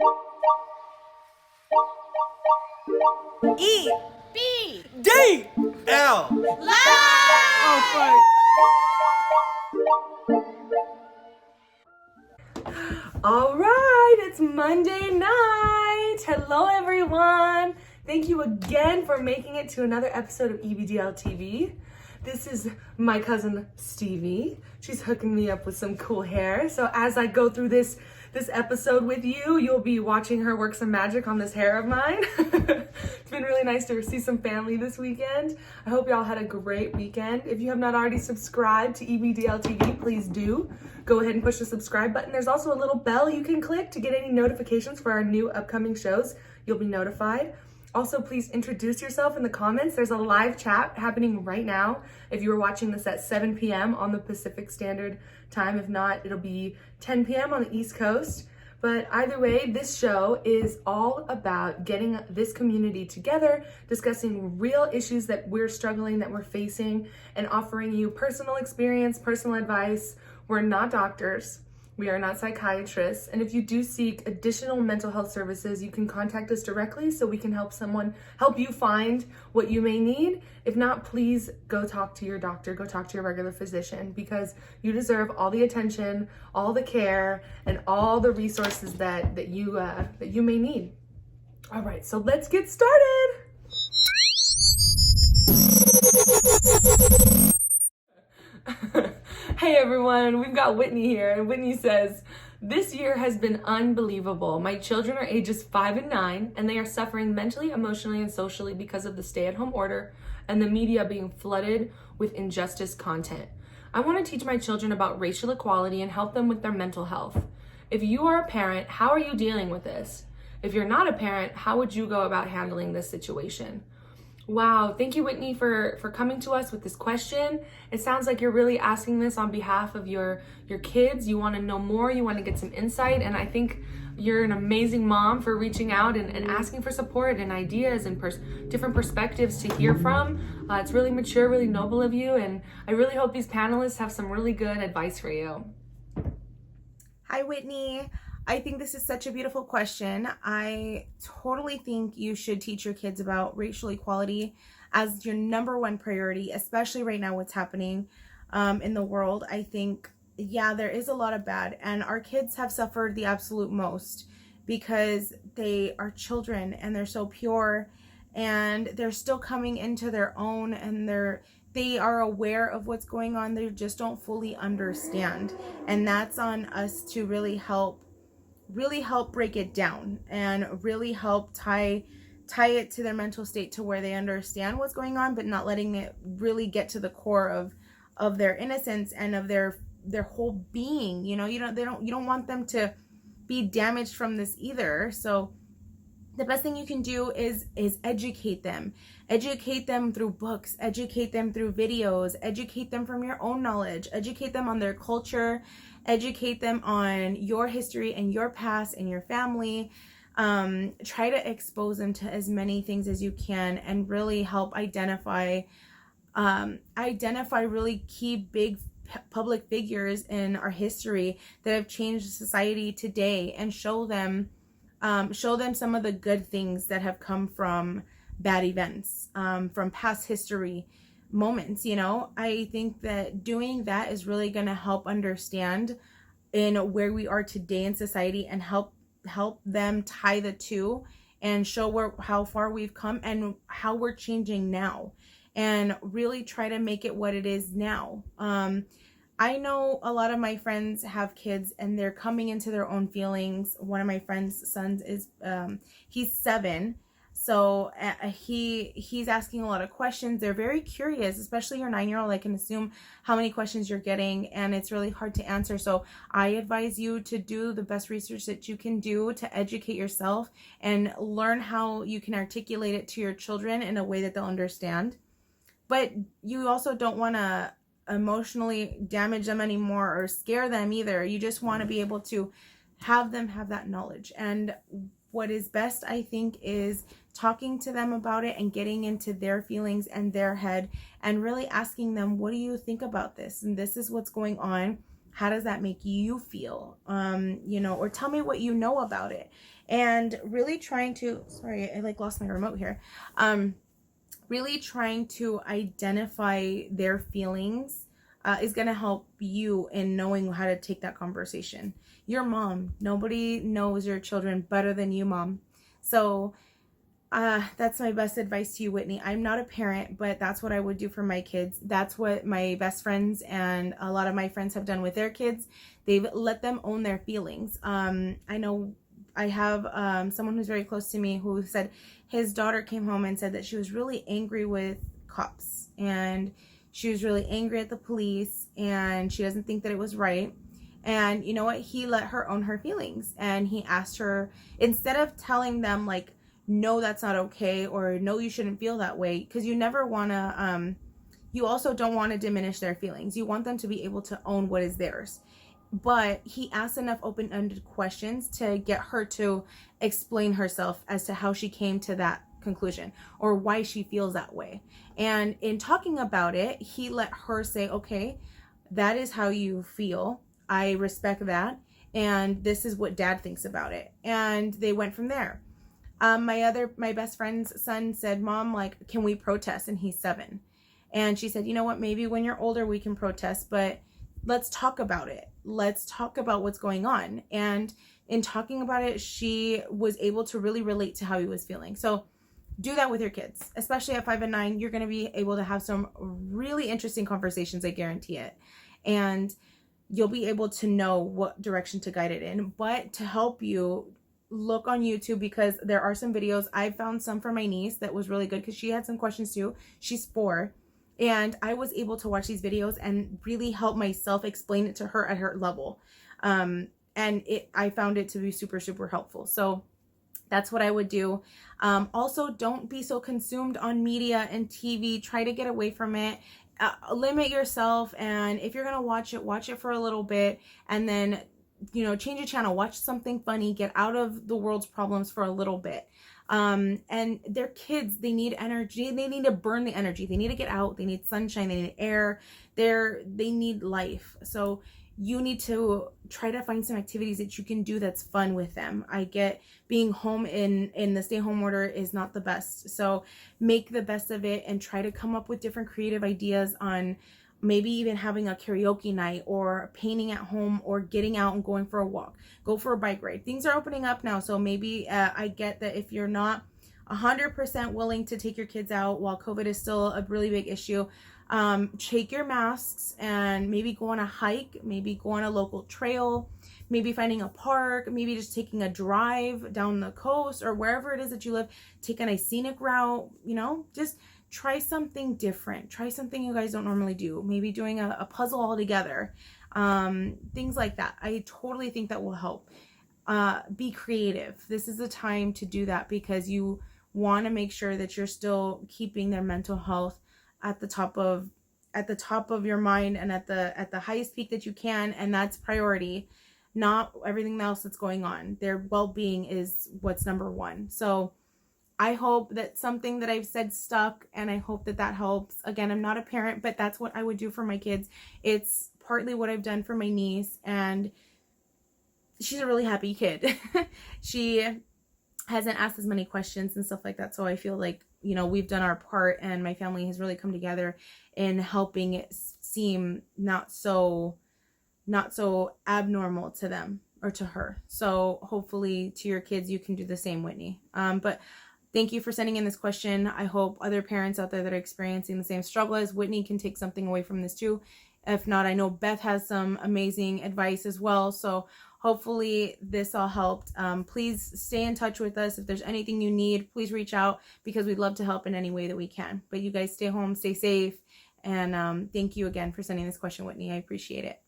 EBDL Live! All right, it's Monday night. Hello, everyone. Thank you again for making it to another episode of EBDL TV. This is my cousin Stevie. She's hooking me up with some cool hair. So as I go through this episode with you, you'll be watching her work some magic on this hair of mine. It's been really nice to see some family this weekend. I hope y'all had a great weekend. If you have not already subscribed to EBDL TV, please do. Go ahead and push the subscribe button. There's also a little bell you can click to get any notifications for our new upcoming shows. You'll be notified. Also, please introduce yourself in the comments. There's a live chat happening right now. If you were watching this at 7 p.m. on the Pacific Standard Time, if not, it'll be 10 p.m. on the East Coast. But either way, this show is all about getting this community together, discussing real issues that we're struggling, that we're facing, and offering you personal experience, personal advice. We're not doctors. We are not psychiatrists, and if you do seek additional mental health services, you can contact us directly so we can help you find what you may need. If not, please go talk to your doctor, go talk to your regular physician, because you deserve all the attention, all the care, and all the resources that you may need. All right, so let's get started. Hey everyone, we've got Whitney here, and Whitney says, "This year has been unbelievable. My children are ages 5 and 9, and they are suffering mentally, emotionally, and socially because of the stay-at-home order and the media being flooded with injustice content. I want to teach my children about racial equality and help them with their mental health. If you are a parent, how are you dealing with this? If you're not a parent, how would you go about handling this situation?" Wow, thank you, Whitney, for coming to us with this question. It sounds like you're really asking this on behalf of your kids. You want to know more, you want to get some insight, and I think you're an amazing mom for reaching out and asking for support and ideas and different perspectives to hear from. It's really mature, really noble of you, and I really hope these panelists have some really good advice for you. Hi, Whitney. I think this is such a beautiful question. I totally think you should teach your kids about racial equality as your number one priority, especially right now what's happening in the world. I think, yeah, there is a lot of bad, and our kids have suffered the absolute most because they are children and they're so pure and they're still coming into their own, and they are aware of what's going on. They just don't fully understand, and that's on us to really help break it down and really help tie it to their mental state to where they understand what's going on, but not letting it really get to the core of their innocence and of their whole being. You know, you don't want them to be damaged from this either. So the best thing you can do is educate them through books, educate them through videos, educate them from your own knowledge, educate them on their culture, educate them on your history and your past and your family. Try to expose them to as many things as you can, and really help identify really key big public figures in our history that have changed society today, and show them some of the good things that have come from bad events, from past history moments. You know, I think that doing that is really going to help understand in where we are today in society, and help them tie the two and show how far we've come and how we're changing now, and really try to make it what it is now. I know a lot of my friends have kids and they're coming into their own feelings. One of my friend's sons is he's 7. So he's asking a lot of questions. They're very curious, especially your 9-year-old. I can assume how many questions you're getting, and it's really hard to answer. So I advise you to do the best research that you can do to educate yourself and learn how you can articulate it to your children in a way that they'll understand. But you also don't want to emotionally damage them anymore or scare them either. You just want to be able to have them have that knowledge. And what is best, I think, is talking to them about it and getting into their feelings and their head, and really asking them, what do you think about this? And this is what's going on. How does that make you feel? Or tell me what you know about it. And really trying to, sorry, I like lost my remote here. Really trying to identify their feelings is going to help you in knowing how to take that conversation. Your mom, nobody knows your children better than you, mom. So that's my best advice to you, Whitney. I'm not a parent, but that's what I would do for my kids. That's what my best friends and a lot of my friends have done with their kids. They've let them own their feelings. I know I have someone who's very close to me who said his daughter came home and said that she was really angry with cops, and she was really angry at the police, and she doesn't think that it was right. And you know what? He let her own her feelings, and he asked her, instead of telling them like, no, that's not okay, or no, you shouldn't feel that way, because you never want to, you also don't want to diminish their feelings. You want them to be able to own what is theirs. But he asked enough open-ended questions to get her to explain herself as to how she came to that conclusion or why she feels that way. And in talking about it, he let her say, okay, that is how you feel. I respect that. And this is what dad thinks about it. And they went from there. My best friend's son said, Mom, like, can we protest? And he's 7. And she said, you know what, maybe when you're older we can protest, but let's talk about it. Let's talk about what's going on. And in talking about it, she was able to really relate to how he was feeling. So do that with your kids, especially at 5 and 9. You're going to be able to have some really interesting conversations, I guarantee it. And you'll be able to know what direction to guide it in. But to help you, look on YouTube, because there are some videos. I found some for my niece that was really good because she had some questions too. She's 4. And I was able to watch these videos and really help myself explain it to her at her level. I found it to be super, super helpful. So that's what I would do. Also, don't be so consumed on media and TV. Try to get away from it. Limit yourself. And if you're going to watch it for a little bit, and then, change the channel, watch something funny, get out of the world's problems for a little bit. And they're kids, they need energy, they need to burn the energy, they need to get out, they need sunshine, they need air, they need life. So you need to try to find some activities that you can do that's fun with them. I get being home in the stay home order is not the best. So make the best of it and try to come up with different creative ideas on maybe even having a karaoke night or painting at home or getting out and going for a walk, go for a bike ride. Things are opening up now. So maybe I get that if you're not 100% willing to take your kids out while COVID is still a really big issue, take your masks and maybe go on a hike, maybe go on a local trail, maybe finding a park, maybe just taking a drive down the coast or wherever it is that you live, take a nice scenic route, just try something different. Try something you guys don't normally do. Maybe doing a puzzle all together. Things like that. I totally think that will help. Be creative. This is the time to do that because you want to make sure that you're still keeping their mental health at the top of your mind and at the highest peak that you can, and that's priority, not everything else that's going on. Their well-being is what's number one. So I hope that something that I've said stuck, and I hope that helps. Again, I'm not a parent, but that's what I would do for my kids. It's partly what I've done for my niece, and she's a really happy kid. She hasn't asked as many questions and stuff like that, so I feel like, we've done our part, and my family has really come together in helping it seem not so abnormal to them or to her. So hopefully to your kids, you can do the same, Whitney. But thank you for sending in this question. I hope other parents out there that are experiencing the same struggle as Whitney can take something away from this too. If not, I know Beth has some amazing advice as well. So hopefully this all helped. Please stay in touch with us. If there's anything you need, please reach out because we'd love to help in any way that we can. But you guys stay home, stay safe. And thank you again for sending this question, Whitney. I appreciate it.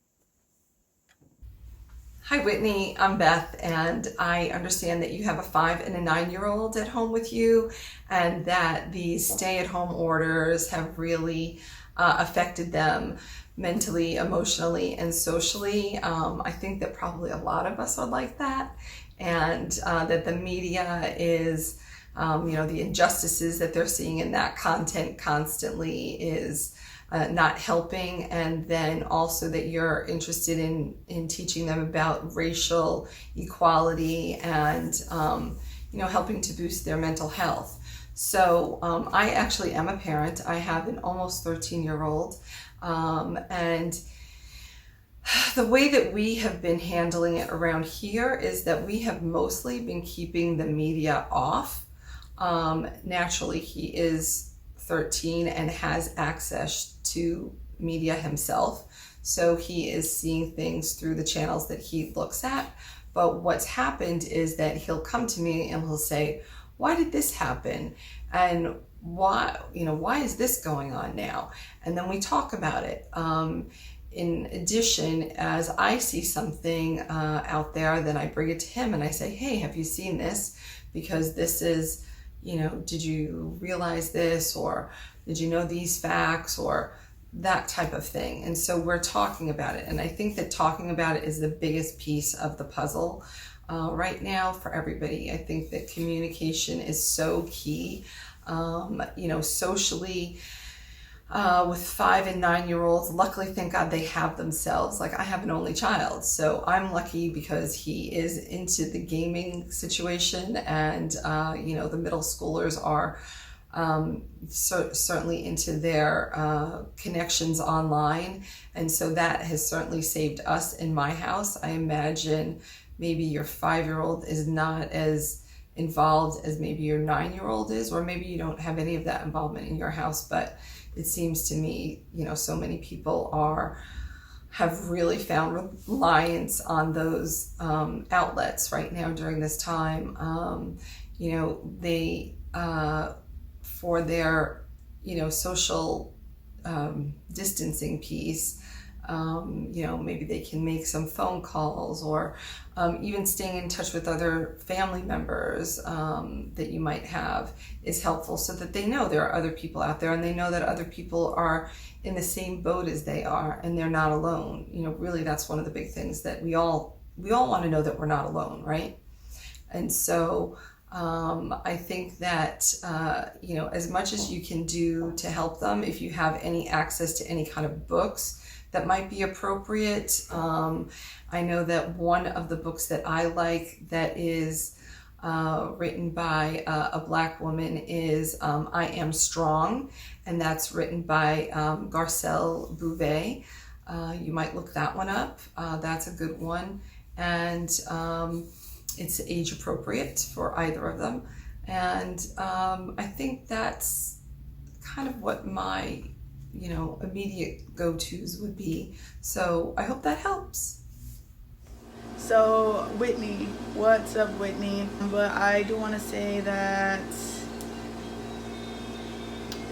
Hi Whitney, I'm Beth, and I understand that you have a 5 and a 9-year-old at home with you, and that these stay-at-home orders have really affected them mentally, emotionally, and socially. I think that probably a lot of us are like that, and that the media is, the injustices that they're seeing in that content constantly is not helping, and then also that you're interested in teaching them about racial equality and helping to boost their mental health. So I actually am a parent. I have an almost 13-year-old, and the way that we have been handling it around here is that we have mostly been keeping the media off. Naturally, he is 13 and has access to media himself, so he is seeing things through the channels that he looks at. But what's happened is that he'll come to me and he'll say, why did this happen? And why is this going on now? And then we talk about it. In addition, as I see something out there, then I bring it to him and I say, hey, have you seen this? Because this is, did you realize this? Or did you know these facts? Or that type of thing. And so we're talking about it. And I think that talking about it is the biggest piece of the puzzle right now for everybody. I think that communication is so key. Socially, with 5 and 9-year-olds, luckily, thank God, they have themselves. Like, I have an only child, so I'm lucky because he is into the gaming situation, and the middle schoolers are certainly into their connections online, and so that has certainly saved us in my house. I imagine maybe your 5-year-old is not as involved as maybe your 9-year-old is, or maybe you don't have any of that involvement in your house, but it seems to me, so many people have really found reliance on those outlets right now during this time. They for their social distancing piece, maybe they can make some phone calls, or even staying in touch with other family members that you might have is helpful, so that they know there are other people out there, and they know that other people are in the same boat as they are, and they're not alone. Really, that's one of the big things, that we all want to know that we're not alone, right? And so I think that as much as you can do to help them, if you have any access to any kind of books that might be appropriate. I know that one of the books that I like that is written by a Black woman is I Am Strong, and that's written by Garcelle Bouvet. You might look that one up. That's a good one, and it's age appropriate for either of them. And I think that's kind of what my immediate go-tos would be. So I hope that helps. So Whitney, what's up, Whitney? But I do want to say that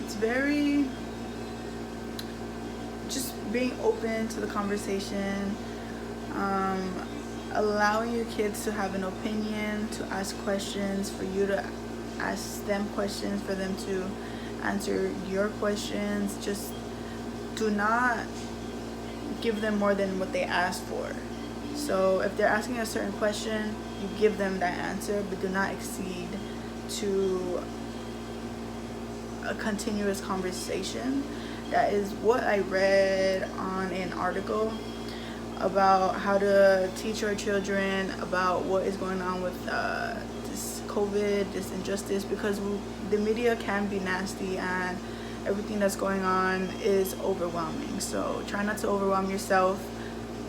it's very just being open to the conversation, allowing your kids to have an opinion, to ask questions, for you to ask them questions, for them to answer your questions. Just do not give them more than what they asked for. So if they're asking a certain question, you give them that answer, but do not exceed to a continuous conversation. That is what I read on an article about how to teach our children about what is going on with this COVID, this injustice, because the media can be nasty and everything that's going on is overwhelming. So try not to overwhelm yourself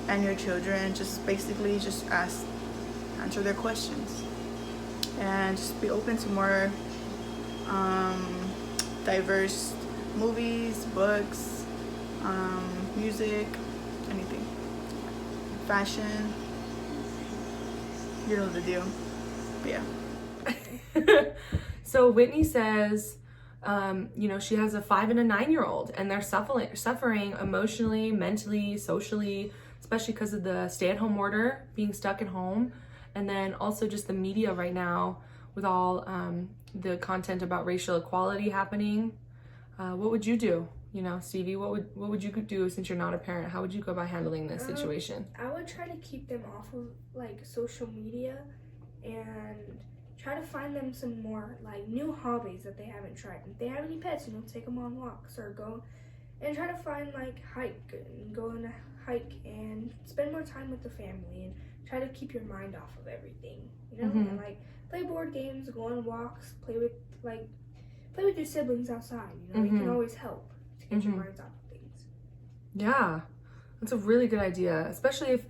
and your children. Just basically just answer their questions, and just be open to more diverse movies, books, music, anything, fashion, you know the deal. But yeah. So Whitney says, she has a 5 and a 9-year-old, and they're suffering emotionally, mentally, socially, especially because of the stay-at-home order, being stuck at home, and then also just the media right now with all the content about racial equality happening. What would you do? Stevie, what would you do since you're not a parent? How would you go about handling this situation? I would try to keep them off of social media and try to find them some more new hobbies that they haven't tried. If they have any pets, take them on walks or go and try to find like go on a hike and spend more time with the family and try to keep your mind off of everything, you know, and like play board games, go on walks, play with your siblings outside, you know, you can always help to get your minds off of things. Yeah, that's a really good idea, especially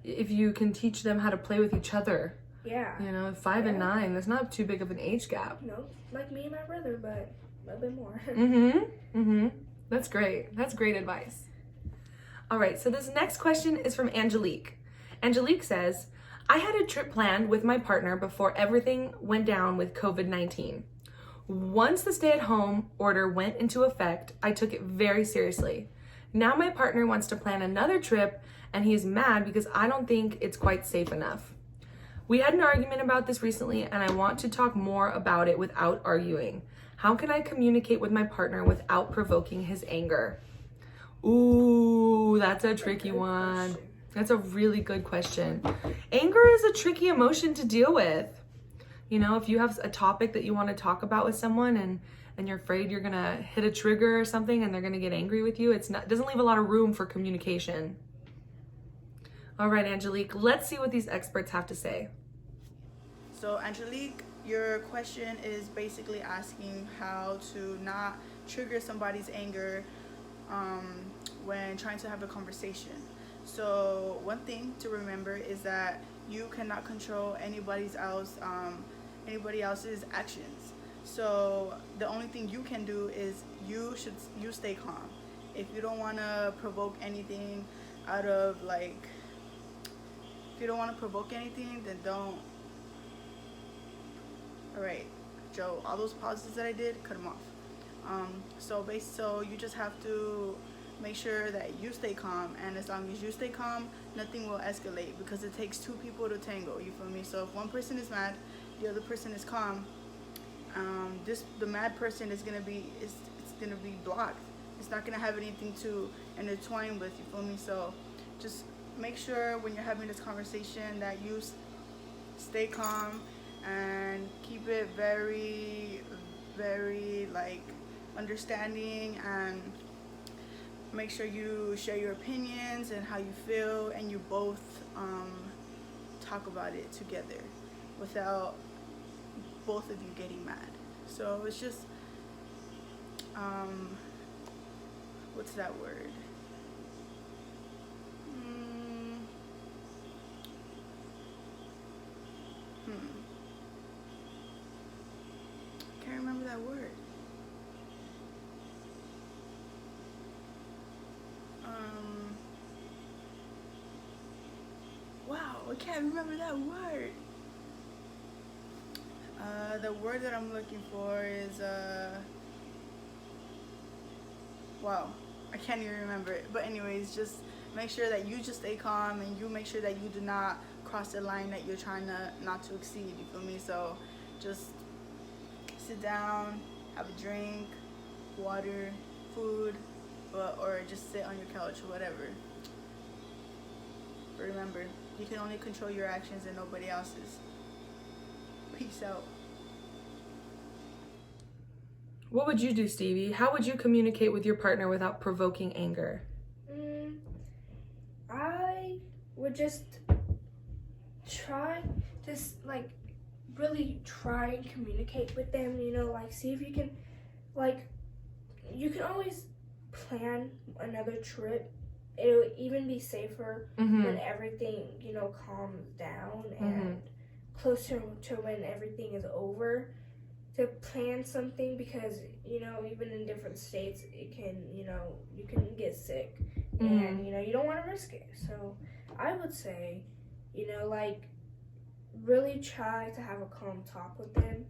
if you can teach them how to play with each other. Yeah. You know, 5 and 9, that's not too big of an age gap. No, like me and my brother, but a little bit more. That's great. That's great advice. All right, so this next question is from Angelique. Angelique says, I had a trip planned with my partner before everything went down with COVID-19. Once the stay-at-home order went into effect, I took it very seriously. Now my partner wants to plan another trip and he's mad because I don't think it's quite safe enough. We had an argument about this recently and I want to talk more about it without arguing. How can I communicate with my partner without provoking his anger? Ooh, that's a tricky one. That's a really good question. Anger is a tricky emotion to deal with. You know, if you have a topic that you want to talk about with someone and you're afraid you're gonna hit a trigger or something and they're gonna get angry with you, it doesn't leave a lot of room for communication. All right, Angelique, let's see what these experts have to say. So Angelique, your question is basically asking how to not trigger somebody's anger when trying to have a conversation. So one thing to remember is that you cannot control anybody else's actions. So the only thing you can do is you stay calm. If you don't want to provoke anything then don't. All right, Joe, all those pauses that I did, cut them off. So you just have to make sure that you stay calm, and as long as you stay calm, nothing will escalate because it takes two people to tango, you feel me? So if one person is mad, the other person is calm, the mad person is gonna be blocked. It's not gonna have anything to intertwine with, you feel me? So just make sure when you're having this conversation that you stay calm and keep it very, very understanding, and make sure you share your opinions and how you feel, and you both talk about it together without both of you getting mad. So it's just what's that word? Can't remember that word. Wow, I can't remember that word. The word that I'm looking for is wow, I can't even remember it. But anyways, just make sure that you just stay calm, and you make sure that you do not cross the line that you're trying not to exceed, you feel me? So just sit down, have a drink, water, food, or just sit on your couch or whatever. But remember, you can only control your actions and nobody else's. Peace out. What would you do, Stevie? How would you communicate with your partner without provoking anger? I would just really try and communicate with them, you know, see if you can, you can always plan another trip. It'll even be safer when everything, you know, calms down and closer to when everything is over, to plan something, because, you know, even in different states, it can, you know, you can get sick and, you know, you don't want to risk it. So I would say, you know, really try to have a calm talk with them.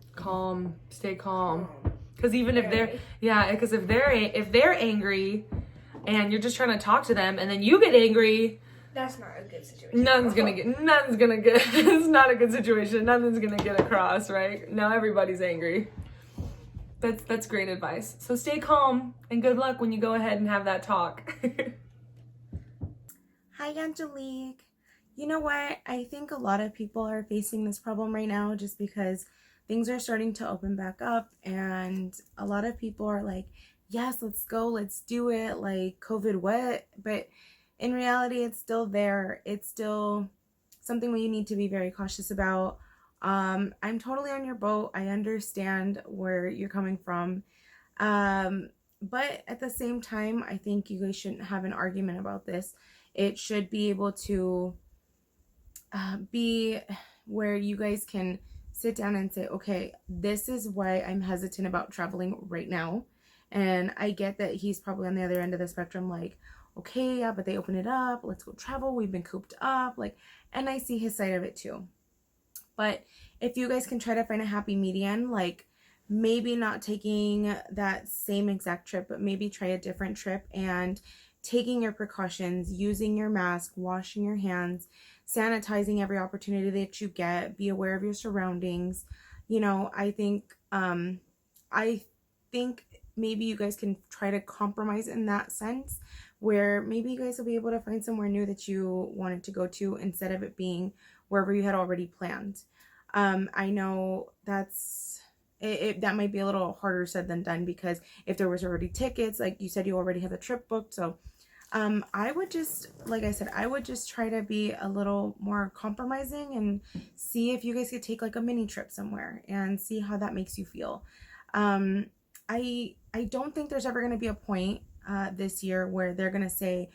Stay calm. Because even if if they're angry and you're just trying to talk to them and then you get angry, that's not a good situation. It's not a good situation. Nothing's gonna get across, right? Now everybody's angry. That's great advice. So stay calm and good luck when you go ahead and have that talk. Hi, Angelique. You know what? I think a lot of people are facing this problem right now just because things are starting to open back up, and a lot of people are like, yes, let's go, let's do it, like COVID what? But in reality, it's still there. It's still something we need to be very cautious about. I'm totally on your boat. I understand where you're coming from. But at the same time, I think you guys shouldn't have an argument about this. It should be able to be where you guys can sit down and say, okay, this is why I'm hesitant about traveling right now. And I get that he's probably on the other end of the spectrum, like, okay, yeah, but they open it up, let's go travel, we've been cooped up, like, and I see his side of it too. But if you guys can try to find a happy median, like maybe not taking that same exact trip, but maybe try a different trip and taking your precautions, using your mask, washing your hands, sanitizing every opportunity that you get, be aware of your surroundings. You know, I think maybe you guys can try to compromise in that sense, where maybe you guys will be able to find somewhere new that you wanted to go to instead of it being wherever you had already planned. I know that might be a little harder said than done, because if there was already tickets, like you said, you already have the trip booked. So I would just, like I said, I would just try to be a little more compromising and see if you guys could take like a mini trip somewhere and see how that makes you feel. I don't think there's ever going to be a point this year where they're going to say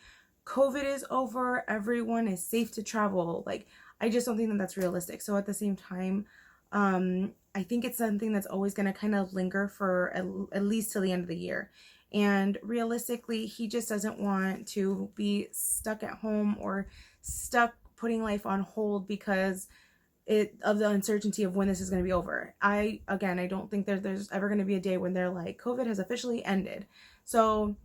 COVID is over, everyone is safe to travel. Like, I just don't think that that's realistic. So at the same time, I think it's something that's always going to kind of linger for at least till the end of the year. And realistically, he just doesn't want to be stuck at home or stuck putting life on hold because of the uncertainty of when this is going to be over. I don't think there's ever going to be a day when they're like, COVID has officially ended. So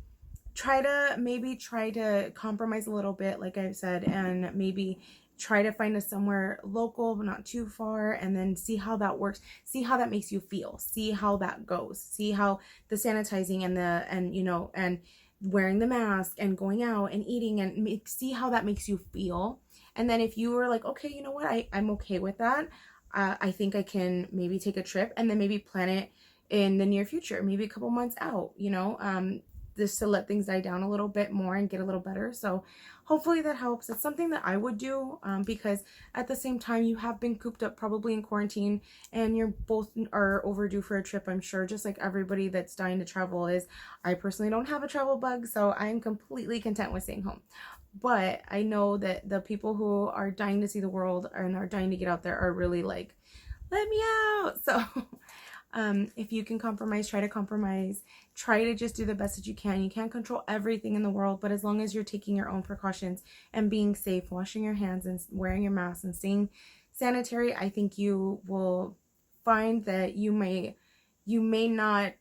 try to compromise a little bit, like I've said, and maybe try to find somewhere local but not too far, and then see how that works, see how that makes you feel, see how that goes, see how the sanitizing and wearing the mask and going out and eating and see how that makes you feel. And then if you were like, okay, you know what, I'm okay with that, I think I can maybe take a trip, and then maybe plan it in the near future, maybe a couple months out, just to let things die down a little bit more and get a little better. So hopefully that helps. It's something that I would do, because at the same time, you have been cooped up probably in quarantine, and you're both are overdue for a trip, I'm sure, just like everybody that's dying to travel is. I personally don't have a travel bug, so I am completely content with staying home. But I know that the people who are dying to see the world and are dying to get out there are really like, let me out. So if you can compromise, try to compromise. Try to just do the best that you can. You can't control everything in the world, but as long as you're taking your own precautions and being safe, washing your hands and wearing your mask and staying sanitary, I think you will find that you may not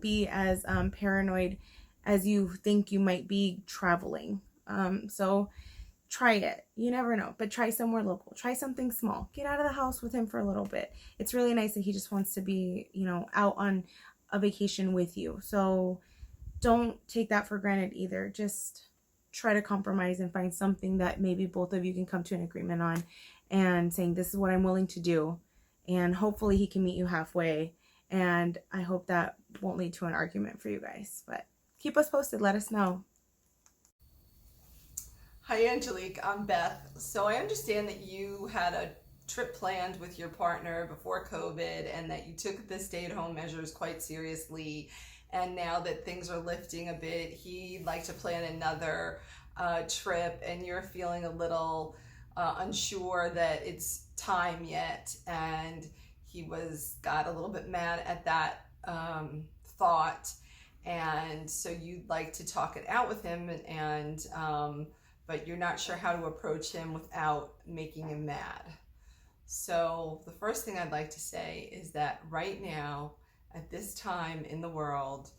be as paranoid as you think you might be traveling. So try it. You never know, but try somewhere local. Try something small. Get out of the house with him for a little bit. It's really nice that he just wants to be, out on a vacation with you. So don't take that for granted either. Just try to compromise and find something that maybe both of you can come to an agreement on, and saying, this is what I'm willing to do. And hopefully he can meet you halfway. And I hope that won't lead to an argument for you guys, but keep us posted. Let us know. Hi, Angelique. I'm Beth. So I understand that you had a trip planned with your partner before COVID, and that you took the stay-at-home measures quite seriously. And now that things are lifting a bit, he'd like to plan another trip, and you're feeling a little unsure that it's time yet. And he got a little bit mad at that thought. And so you'd like to talk it out with him, but you're not sure how to approach him without making him mad. So the first thing I'd like to say is that right now, at this time in the world,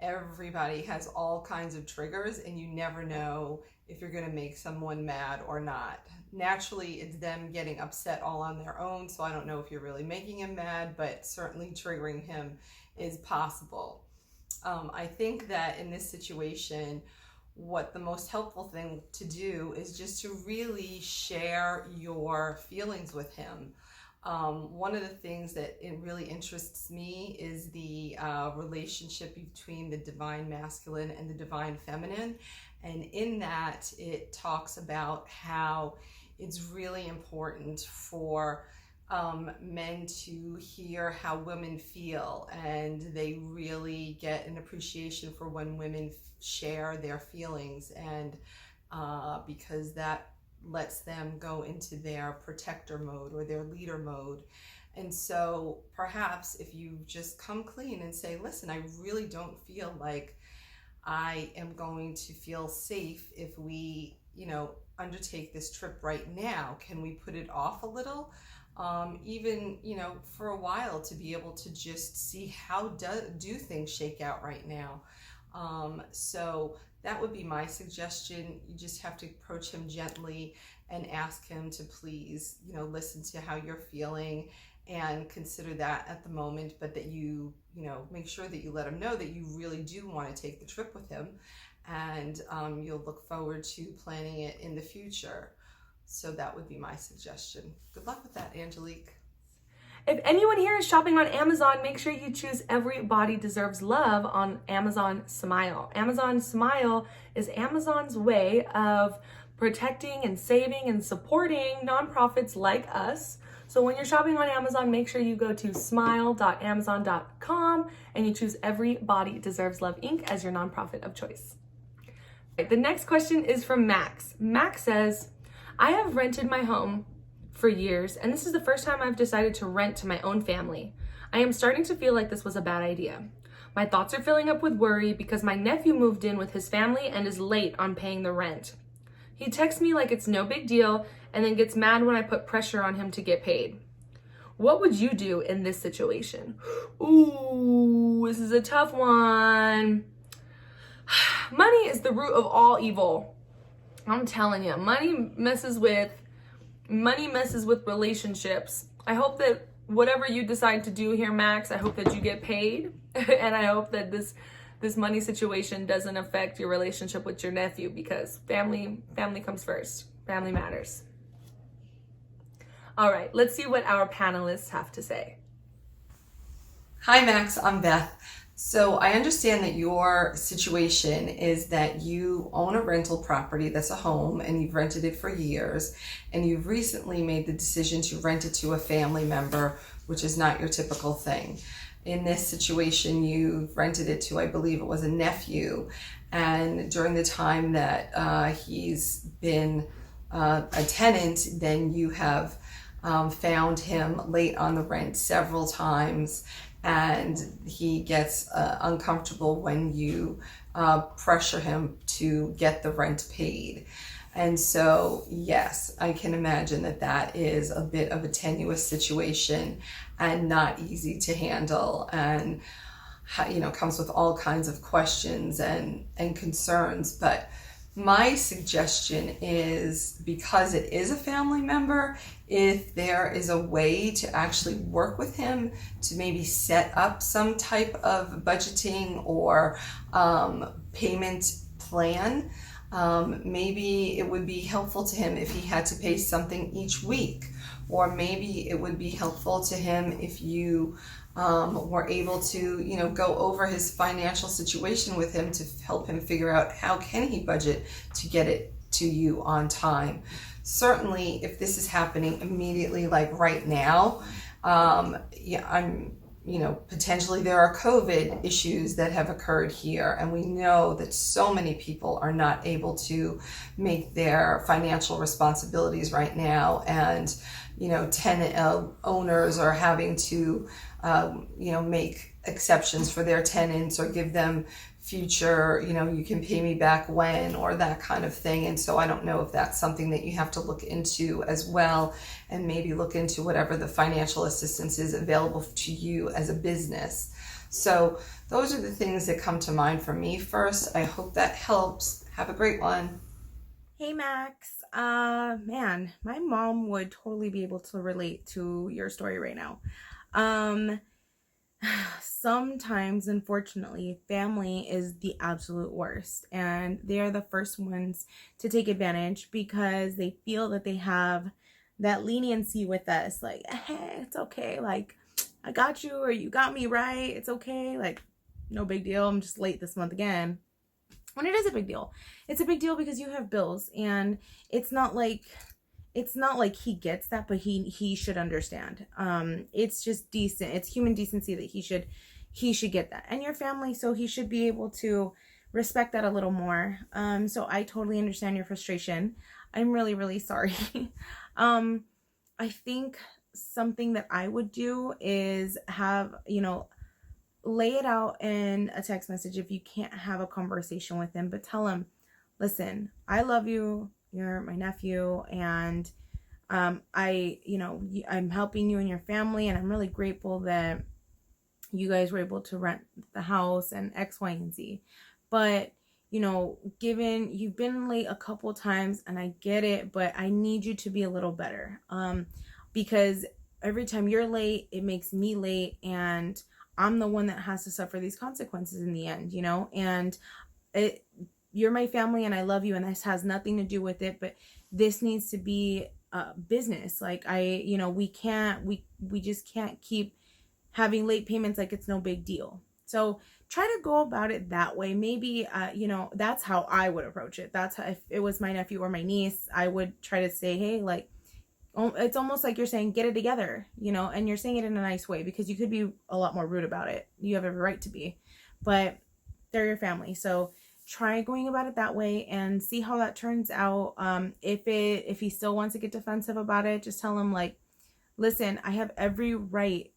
everybody has all kinds of triggers, and you never know if you're going to make someone mad or not. Naturally, it's them getting upset all on their own, so I don't know if you're really making him mad, but certainly triggering him is possible. I think that in this situation, what the most helpful thing to do is just to really share your feelings with him. One of the things that it really interests me is the relationship between the divine masculine and the divine feminine. And in that, it talks about how it's really important for men to hear how women feel, and they really get an appreciation for when women share their feelings, and because that lets them go into their protector mode or their leader mode. And so perhaps if you just come clean and say, listen, I really don't feel like I am going to feel safe if we, undertake this trip right now. Can we put it off a little? Even, for a while, to be able to just see how do things shake out right now. So that would be my suggestion. You just have to approach him gently and ask him to please, listen to how you're feeling and consider that at the moment, but that you make sure that you let him know that you really do want to take the trip with him, and you'll look forward to planning it in the future. So that would be my suggestion. Good luck with that, Angelique. If anyone here is shopping on Amazon, make sure you choose Every Body Deserves Love on Amazon Smile. Amazon Smile is Amazon's way of protecting and saving and supporting nonprofits like us. So when you're shopping on Amazon, make sure you go to smile.amazon.com and you choose Every Body Deserves Love Inc. as your nonprofit of choice. The next question is from Max. Max says, I have rented my home for years, and this is the first time I've decided to rent to my own family. I am starting to feel like this was a bad idea. My thoughts are filling up with worry because my nephew moved in with his family and is late on paying the rent. He texts me like it's no big deal and then gets mad when I put pressure on him to get paid. What would you do in this situation? Ooh, this is a tough one. Money is the root of all evil. I'm telling you, money messes with relationships. I hope that whatever you decide to do here, Max, I hope that you get paid. And I hope that this money situation doesn't affect your relationship with your nephew, because family comes first. Family matters. All right, let's see what our panelists have to say. Hi, Max. I'm Beth. So I understand that your situation is that you own a rental property that's a home, and you've rented it for years, and you've recently made the decision to rent it to a family member, which is not your typical thing. In this situation, you've rented it to, I believe it was a nephew, and during the time that he's been a tenant, then you have found him late on the rent several times, and he gets uncomfortable when you pressure him to get the rent paid. And so, yes, I can imagine that that is a bit of a tenuous situation and not easy to handle, and comes with all kinds of questions and concerns. But my suggestion is, because it is a family member, if there is a way to actually work with him to maybe set up some type of budgeting or payment plan, maybe it would be helpful to him if he had to pay something each week, or maybe it would be helpful to him if you were able to, go over his financial situation with him to help him figure out how can he budget to get it to you on time. Certainly, if this is happening immediately, like right now, potentially there are COVID issues that have occurred here, and we know that so many people are not able to make their financial responsibilities right now, and tenant owners are having to make exceptions for their tenants or give them future, you can pay me back when, or that kind of thing. And so I don't know if that's something that you have to look into as well, and maybe look into whatever the financial assistance is available to you as a business. So those are the things that come to mind for me first. I hope that helps. Have a great one. Hey, Max. Man, my mom would totally be able to relate to your story right now. Sometimes, unfortunately, family is the absolute worst, and they are the first ones to take advantage because they feel that they have leniency with us. Like, hey, it's okay. Like, I got you, or you got me right. It's okay. Like, no big deal. I'm just late this month again. When it is a big deal. It's a big deal because you have bills, and it's not like he gets that, but he should understand. It's just decent. It's human decency that he should get that. And your family, so he should be able to respect that a little more. So I totally understand your frustration. I'm really, really sorry. I think something that I would do is have, lay it out in a text message if you can't have a conversation with him, but tell him, listen, I love you. You're my nephew, and I'm helping you and your family, and I'm really grateful that you guys were able to rent the house and X, Y, and Z. But, given you've been late a couple times, and I get it, but I need you to be a little better. Because every time you're late, it makes me late, and I'm the one that has to suffer these consequences in the end, and you're my family, and I love you, and this has nothing to do with it, but this needs to be business. Like, we just can't keep having late payments like it's no big deal. So try to go about it that way. Maybe, that's how I would approach it. That's how, if it was my nephew or my niece, I would try to say, hey, like, it's almost like you're saying, get it together, and you're saying it in a nice way, because you could be a lot more rude about it. You have every right to be, but they're your family. So try going about it that way and see how that turns out. If he still wants to get defensive about it, just tell him, like, listen, I have every right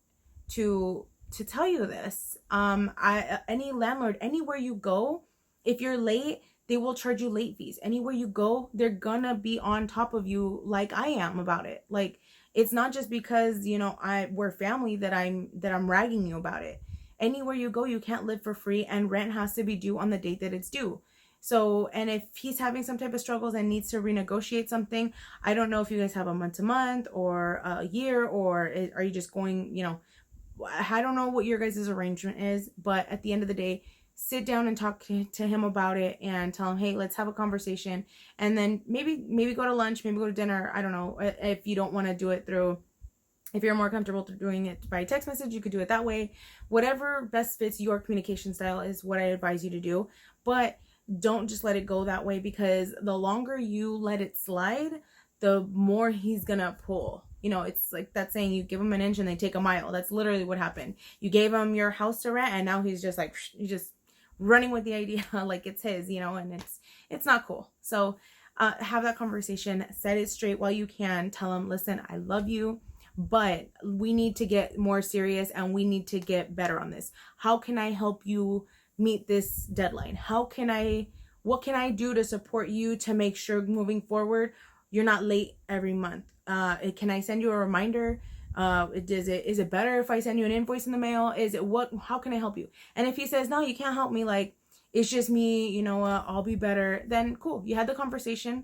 to tell you this. Any landlord, anywhere you go, if you're late, they will charge you late fees. Anywhere you go, they're gonna be on top of you, like I am about it. Like, it's not just because, we're family that I'm ragging you about it. Anywhere you go, you can't live for free, and rent has to be due on the date that it's due. So, and if he's having some type of struggles and needs to renegotiate something, I don't know if you guys have a month-to-month or a year, or are you just going, I don't know what your guys' arrangement is, but at the end of the day, sit down and talk to him about it, and tell him, hey, let's have a conversation. And then maybe go to lunch, maybe go to dinner. I don't know, if you don't want to do it through, if you're more comfortable doing it by text message, you could do it that way. Whatever best fits your communication style is what I advise you to do. But don't just let it go that way, because the longer you let it slide, the more he's gonna pull. It's like that saying, you give him an inch and they take a mile. That's literally what happened. You gave him your house to rent, and now he's just like, he's just running with the idea like it's his, and it's not cool. So have that conversation, set it straight while you can. Tell him, listen, I love you, but we need to get more serious, and we need to get better on this. How can I help you meet this deadline? What can I do to support you to make sure moving forward you're not late every month? Can I send you a reminder? Is it better if I send you an invoice in the mail? How can I help you? And if he says, no, you can't help me, like, it's just me, I'll be better, then cool. You had the conversation.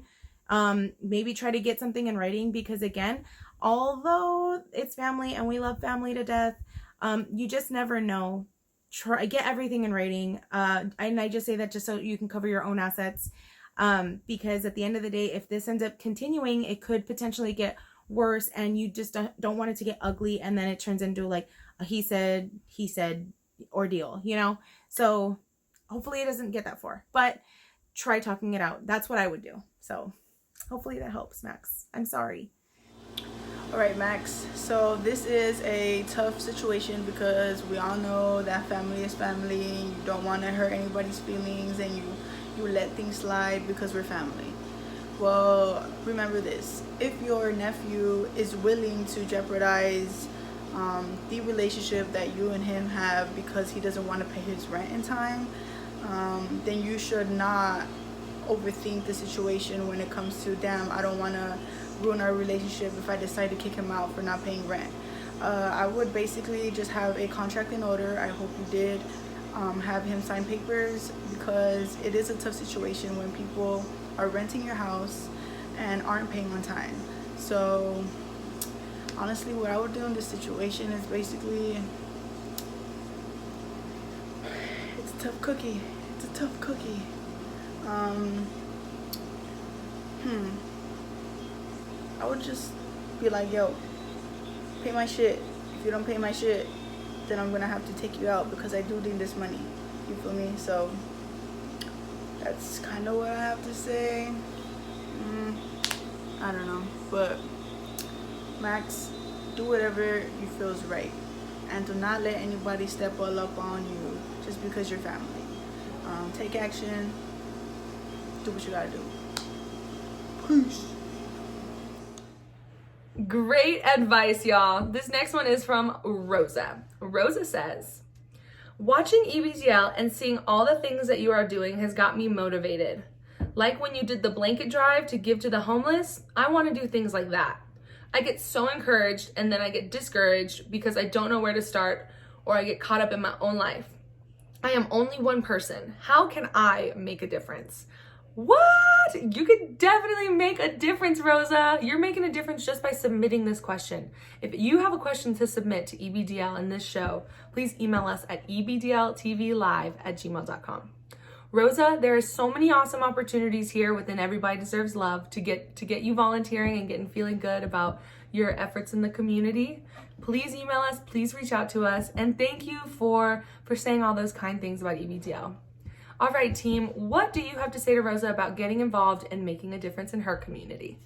Maybe try to get something in writing, because again, although it's family and we love family to death, you just never know. Get everything in writing. And I just say that just so you can cover your own assets. Because at the end of the day, if this ends up continuing, it could potentially get worse, and you just don't want it to get ugly, and then it turns into like a he said ordeal, so hopefully it doesn't get that far, but try talking it out. That's what I would do. So hopefully that helps, Max. I'm sorry. All right, Max, so this is a tough situation, because we all know that family is family. You don't want to hurt anybody's feelings, and you let things slide because we're family. Well, remember this: if your nephew is willing to jeopardize the relationship that you and him have because he doesn't want to pay his rent in time, then you should not overthink the situation when it comes to, damn, I don't want to ruin our relationship if I decide to kick him out for not paying rent. I would basically just have a contract in order. I hope you did. Have him sign papers, because it is a tough situation when people are renting your house and aren't paying on time. So honestly, what I would do in this situation is basically, it's a tough cookie. I would just be like, yo, pay my shit. If you don't pay my shit, then I'm gonna have to take you out because I do need this money. You feel me? So that's kind of what I have to say. I don't know, but Max, do whatever you feel is right, and do not let anybody step all up on you just because you're family. Take action. Do what you gotta do. Peace. Great advice, y'all. This next one is from Rosa. Rosa says, watching EBDL and seeing all the things that you are doing has got me motivated. Like when you did the blanket drive to give to the homeless, I want to do things like that. I get so encouraged and then I get discouraged because I don't know where to start or I get caught up in my own life. I am only one person. How can I make a difference? What? You could definitely make a difference, Rosa. You're making a difference just by submitting this question. If you have a question to submit to EBDL in this show, please email us at ebdltvlive@gmail.com. Rosa, there are so many awesome opportunities here within Everybody Deserves Love to get you volunteering and getting feeling good about your efforts in the community. Please email us, please reach out to us, and thank you for saying all those kind things about EBDL. All right, team, what do you have to say to Rosa about getting involved and making a difference in her community?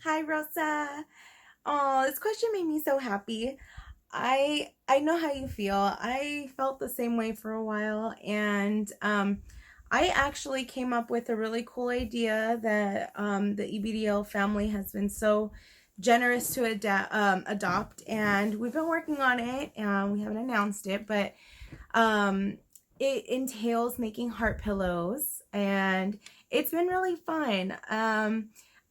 Hi, Rosa. Oh, this question made me so happy. I know how you feel. I felt the same way for a while, and I actually came up with a really cool idea that the EBDL family has been so generous to adopt, and we've been working on it. We haven't announced it, but it entails making heart pillows, and it's been really fun.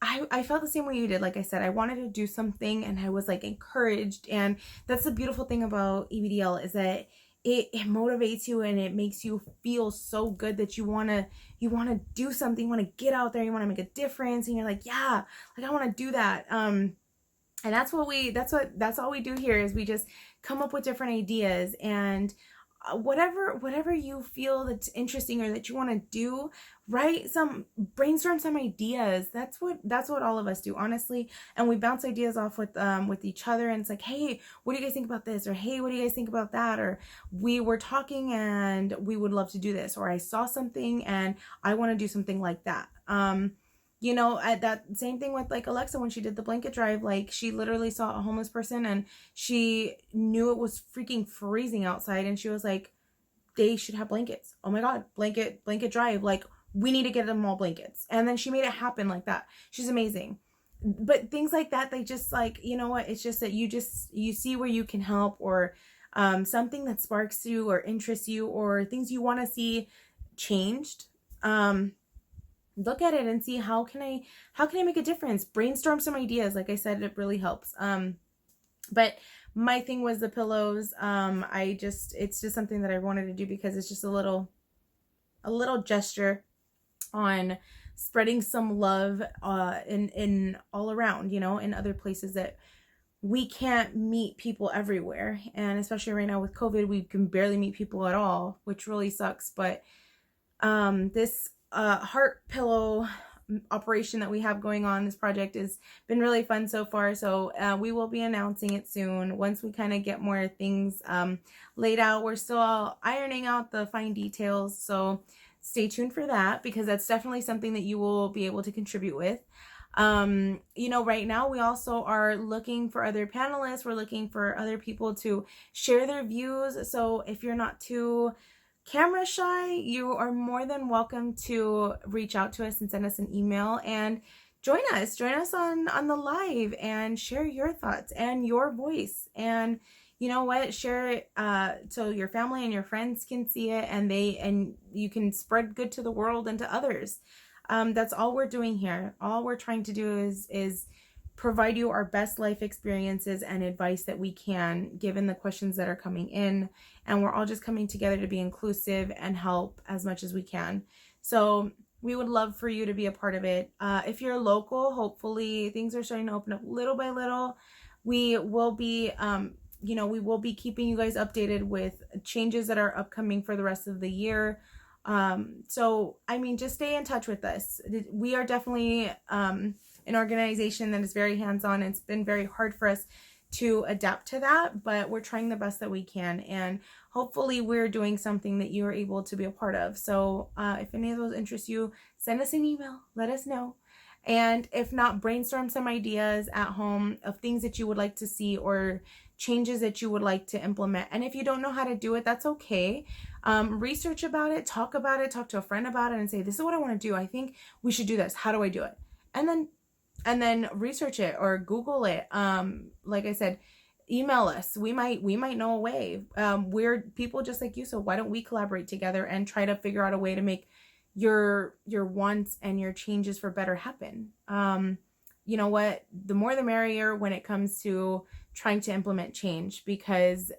I felt the same way you did. Like I said, I wanted to do something and I was like encouraged, and that's the beautiful thing about EBDL is that it motivates you and it makes you feel so good that you want to do something, you want to get out there, you want to make a difference, and you're like, yeah, like I want to do that. And that's all we do here is we just come up with different ideas, and whatever you feel that's interesting or that you want to do, brainstorm some ideas. That's what all of us do, honestly. And we bounce ideas off with each other, and it's like, hey, what do you guys think about this? Or hey, what do you guys think about that? Or we were talking and we would love to do this, or I saw something and I want to do something like that. You know, at that same thing with like Alexa when she did the blanket drive, like she literally saw a homeless person and she knew it was freaking freezing outside, and she was like, they should have blankets. Oh my God, blanket drive. Like we need to get them all blankets. And then she made it happen like that. She's amazing. But things like that, they just like, you know what? It's just that you see where you can help, or something that sparks you or interests you, or things you want to see changed. Look at it and see how can I make a difference? Brainstorm some ideas. Like I said, it really helps. But my thing was the pillows. It's just something that I wanted to do because it's just a little gesture on spreading some love in all around, you know, in other places that we can't meet people everywhere. And especially right now with COVID, we can barely meet people at all, which really sucks. But this heart pillow operation that we have going on, this project has been really fun so far. So we will be announcing it soon once we kind of get more things laid out. We're still ironing out the fine details, so stay tuned for that, because that's definitely something that you will be able to contribute with. You know, right now we also are looking for other panelists. We're looking for other people to share their views. So if you're not too camera shy, you are more than welcome to reach out to us and send us an email and join us on the live and share your thoughts and your voice. And you know what, share it so your family and your friends can see it, and you can spread good to the world and to others. That's all we're doing here. All we're trying to do is provide you our best life experiences and advice that we can, given the questions that are coming in. And we're all just coming together to be inclusive and help as much as we can. So we would love for you to be a part of it. If you're local, hopefully things are starting to open up little by little. We will be, we will be keeping you guys updated with changes that are upcoming for the rest of the year. So, I mean, just stay in touch with us. We are definitely an organization that is very hands-on. It's been very hard for us to adapt to that, but we're trying the best that we can, and hopefully we're doing something that you're able to be a part of. So if any of those interest you, send us an email, let us know. And if not, brainstorm some ideas at home of things that you would like to see or changes that you would like to implement. And if you don't know how to do it, that's okay. Research about it, talk to a friend about it, and say, this is what I want to do. I think we should do this. How do I do it? And then research it or Google it. Like I said, email us. We might know a way. We're people just like you, so why don't we collaborate together and try to figure out a way to make your wants and your changes for better happen. You know what? The more the merrier when it comes to trying to implement change, because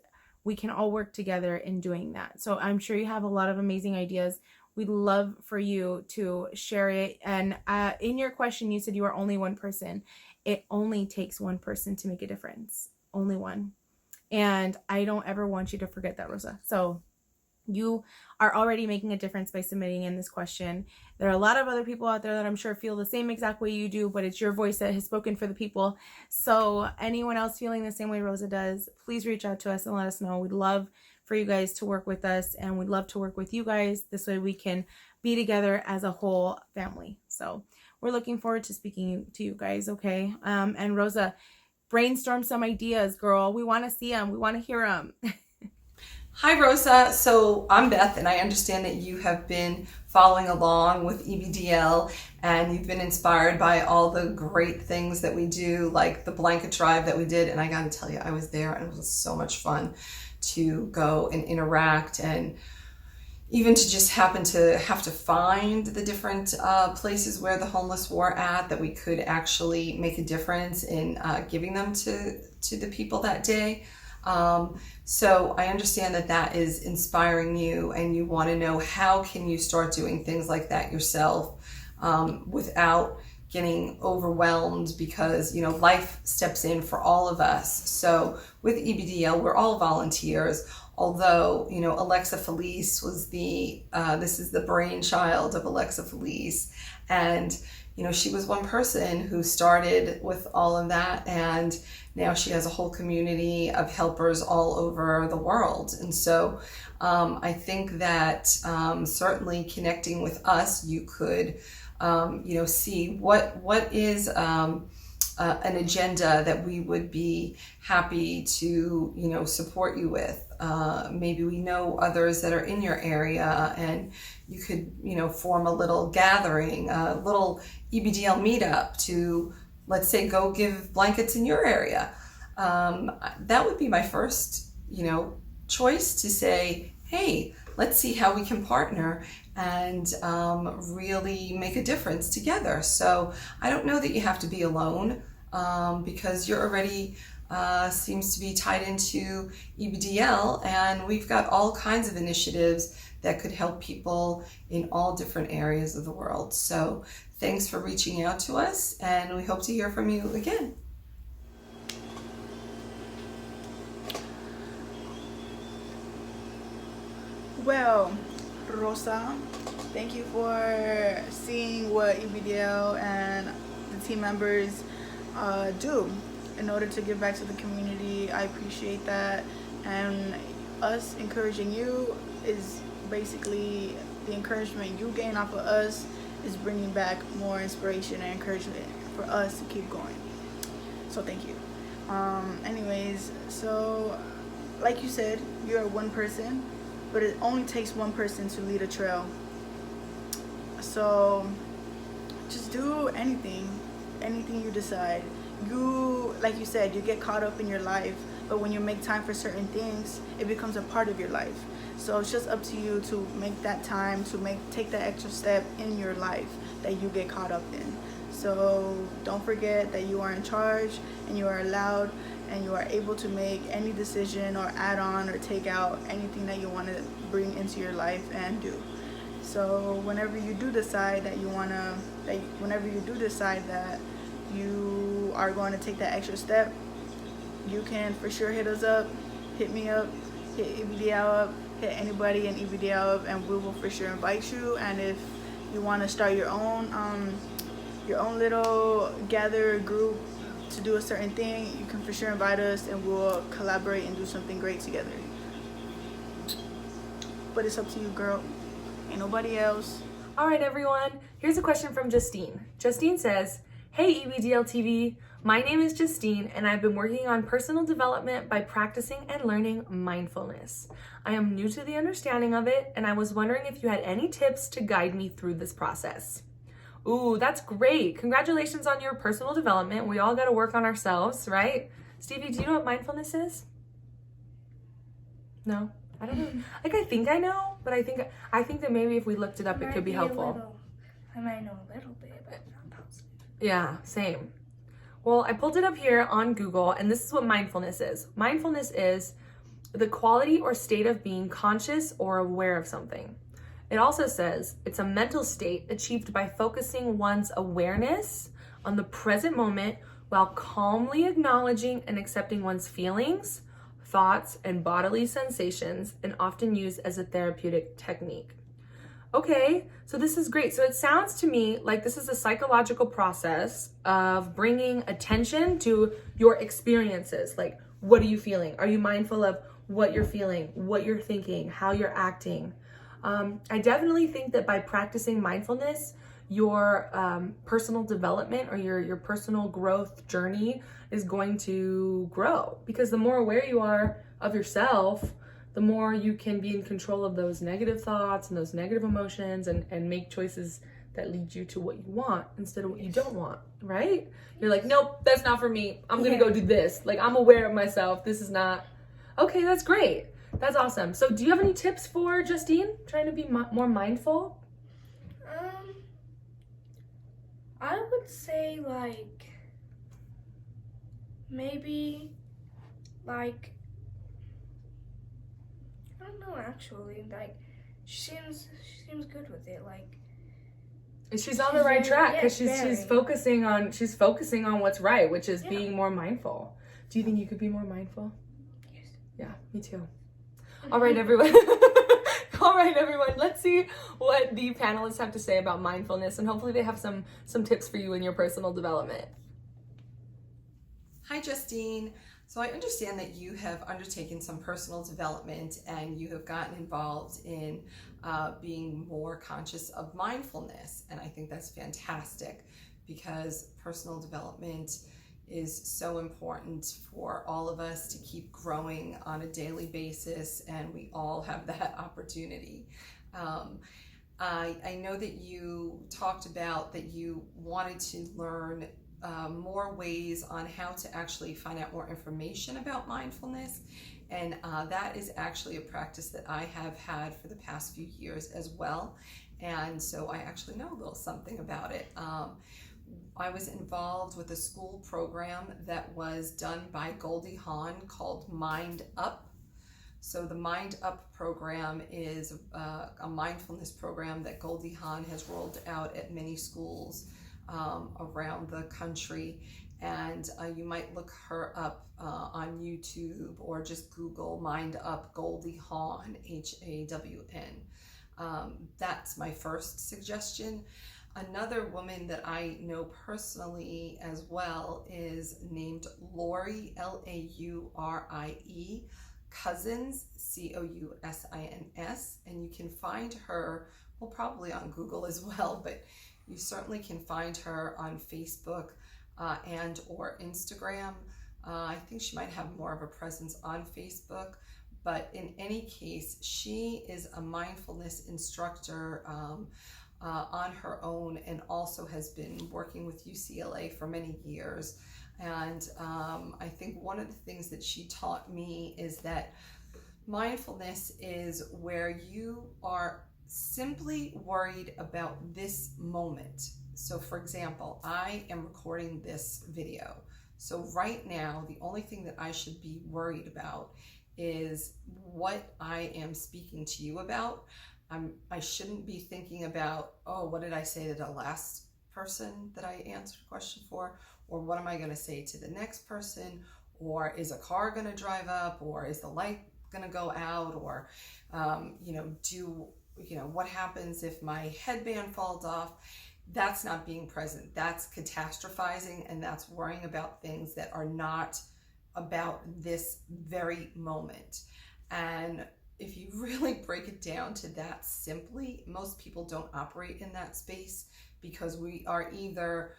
we can all work together in doing that. So I'm sure you have a lot of amazing ideas. We'd love for you to share it. And in your question, you said you are only one person. It only takes one person to make a difference. Only one. And I don't ever want you to forget that, Rosa. So you are already making a difference by submitting in this question. There are a lot of other people out there that I'm sure feel the same exact way you do, but it's your voice that has spoken for the people. So anyone else feeling the same way Rosa does, please reach out to us and let us know. We'd love for you guys to work with us, and we'd love to work with you guys. This way we can be together as a whole family. So we're looking forward to speaking to you guys, okay? And Rosa, brainstorm some ideas, girl. We want to see them. We want to hear them. Hi, Rosa. So I'm Beth, and I understand that you have been following along with EBDL, and you've been inspired by all the great things that we do, like the blanket drive that we did. And I got to tell you, I was there, and it was so much fun to go and interact, and even to just happen to have to find the different places where the homeless were at, that we could actually make a difference in giving them to the people that day. So I understand that that is inspiring you, and you want to know how can you start doing things like that yourself without getting overwhelmed, because life steps in for all of us. So with EBDL, we're all volunteers. Although Alexa Phelece was this is the brainchild of Alexa Phelece, and she was one person who started with all of that, and now she has a whole community of helpers all over the world. And so I think that certainly connecting with us, you could see what is an agenda that we would be happy to support you with. Maybe we know others that are in your area, and you could form a little gathering, a little EBDL meetup to, let's say, go give blankets in your area. That would be my first choice, to say, hey, let's see how we can partner and really make a difference together. So I don't know that you have to be alone, because you're already seems to be tied into EBDL, and we've got all kinds of initiatives that could help people in all different areas of the world. So thanks for reaching out to us, and we hope to hear from you again. Well, Rosa, thank you for seeing what EBDL and the team members do in order to give back to the community. I appreciate that, and us encouraging you is basically the encouragement you gain off of us is bringing back more inspiration and encouragement for us to keep going. So thank you. Anyways, so like you said, you're one person, but it only takes one person to lead a trail. So just do anything you decide. Like you said, you get caught up in your life, but when you make time for certain things, it becomes a part of your life. So it's just up to you to make that time, to take that extra step in your life that you get caught up in. So don't forget that you are in charge, and you are allowed, and you are able to make any decision or add on or take out anything that you want to bring into your life and do. So whenever you do decide that you are going to take that extra step, you can for sure hit us up, hit me up, hit EBDL up, hit anybody in EBDL up, and we will for sure invite you. And if you want to start your own your own little gather group to do a certain thing, you can for sure invite us and we'll collaborate and do something great together. But it's up to you, girl. Ain't nobody else. All right, everyone. Here's a question from Justine. Justine says, "Hey, EBDL TV. My name is Justine, and I've been working on personal development by practicing and learning mindfulness. I am new to the understanding of it, and I was wondering if you had any tips to guide me through this process." Ooh, that's great. Congratulations on your personal development. We all got to work on ourselves, right? Stevie, do you know what mindfulness is? No? I don't know. Like, I think I know, but I think that maybe if we looked it up, it could be helpful. I might know a little bit, but not tons. Yeah, same. Well, I pulled it up here on Google, and this is what mindfulness is. Mindfulness is the quality or state of being conscious or aware of something. It also says it's a mental state achieved by focusing one's awareness on the present moment while calmly acknowledging and accepting one's feelings, thoughts, and bodily sensations, and often used as a therapeutic technique. Okay, so this is great. So it sounds to me like this is a psychological process of bringing attention to your experiences. Like, what are you feeling? Are you mindful of what you're feeling, what you're thinking, how you're acting? I definitely think that by practicing mindfulness, your personal development or your personal growth journey is going to grow, because the more aware you are of yourself, the more you can be in control of those negative thoughts and those negative emotions and make choices that lead you to what you want instead of what you don't want, right? You're like, nope, that's not for me. I'm gonna go do this. Like, I'm aware of myself. This is not. Okay, that's great. That's awesome. So do you have any tips for Justine trying to be more mindful? I would say, like, maybe, like, I don't know, actually. Like, she seems good with it. Like, she's on the right track, because yeah, she's focusing on what's right, which is being more mindful. Do you think you could be more mindful? Yes. Yeah, me too. All right, everyone. All right, everyone. Let's see what the panelists have to say about mindfulness, and hopefully they have some tips for you in your personal development. Hi, Justine. So I understand that you have undertaken some personal development and you have gotten involved in being more conscious of mindfulness. And I think that's fantastic, because personal development is so important for all of us to keep growing on a daily basis, and we all have that opportunity. I know that you talked about that you wanted to learn more ways on how to actually find out more information about mindfulness, and that is actually a practice that I have had for the past few years as well, and so I actually know a little something about it. I was involved with a school program that was done by Goldie Hawn called Mind Up. So the Mind Up program is a mindfulness program that Goldie Hawn has rolled out at many schools around the country, and you might look her up on YouTube or just Google Mind Up Goldie Hawn, Hawn. That's my first suggestion. Another woman that I know personally as well is named Laurie, Laurie Cousins, Cousins, and you can find her, well, probably on Google as well, but you certainly can find her on Facebook and or Instagram. I think she might have more of a presence on Facebook, but in any case, she is a mindfulness instructor on her own, and also has been working with UCLA for many years. And I think one of the things that she taught me is that mindfulness is where you are simply worried about this moment. So for example, I am recording this video. So right now, the only thing that I should be worried about is what I am speaking to you about. I shouldn't be thinking about, oh, what did I say to the last person that I answered a question for? Or what am I going to say to the next person? Or is a car going to drive up? Or is the light going to go out? Or, what happens if my headband falls off? that's not being present. That's catastrophizing, and that's worrying about things that are not about this very moment. And if you really break it down to that simply, most people don't operate in that space because we are either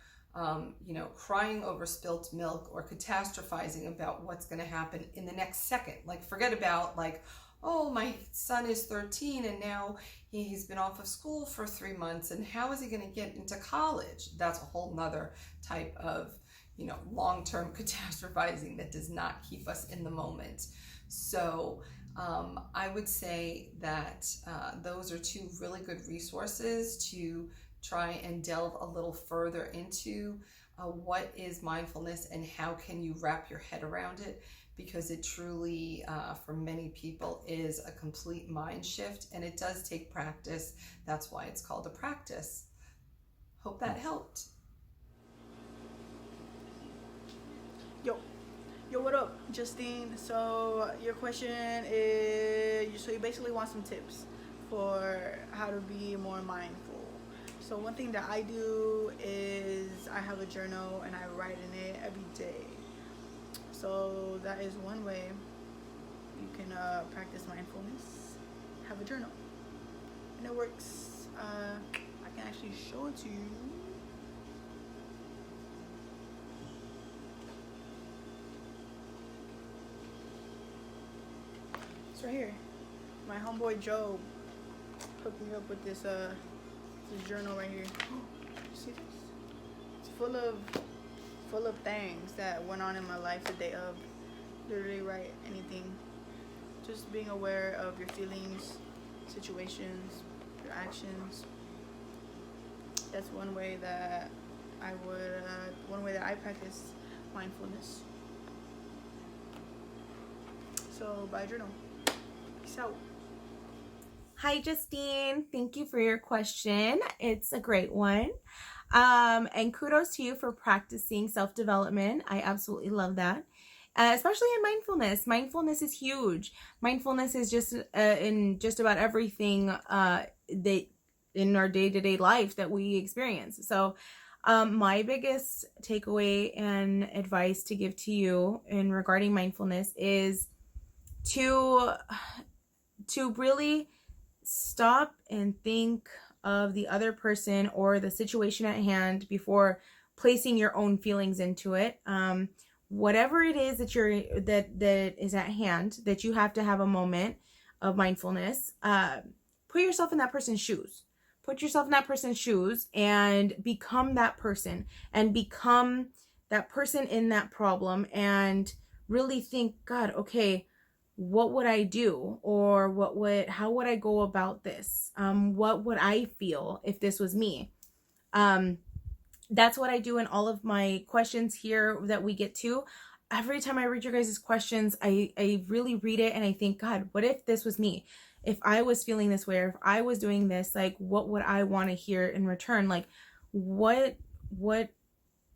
crying over spilt milk or catastrophizing about what's going to happen in the next second. Like, forget about like, oh, my son is 13 and now he's been off of school for 3 months, and how is he going to get into college? That's a whole nother type of, long-term catastrophizing that does not keep us in the moment. So I would say that those are two really good resources to try and delve a little further into what is mindfulness and how can you wrap your head around it, because it truly, for many people, is a complete mind shift, and it does take practice. That's why it's called a practice. Hope that helped. Yo, what up, Justine? So your question is, so you basically want some tips for how to be more mindful. So one thing that I do is I have a journal and I write in it every day. So that is one way you can practice mindfulness. Have a journal, and it works. I can actually show it to you. It's right here. My homeboy Joe hooked me up with this journal right here. See this? It's full of things that went on in my life the day of. Literally write anything. Just being aware of your feelings, situations, your actions. That's one way that I practice mindfulness. So buy a journal. Peace out. Hi, Justine. Thank you for your question. It's a great one. And kudos to you for practicing self-development. I absolutely love that. Especially in mindfulness. Mindfulness is huge. Mindfulness is just in just about everything that in our day-to-day life that we experience. So my biggest takeaway and advice to give to you in regarding mindfulness is to really stop and think of the other person or the situation at hand before placing your own feelings into it. Whatever it is that is at hand, that you have to have a moment of mindfulness, put yourself in that person's shoes. Put yourself in that person's shoes and become that person, and become that person in that problem, and really think, God, okay, what would I do? Or how would I go about this? What would I feel if this was me? That's what I do in all of my questions here that we get to. Every time I read your guys' questions, I really read it and I think, God, what if this was me? If I was feeling this way, or if I was doing this, like, what would I want to hear in return? Like, what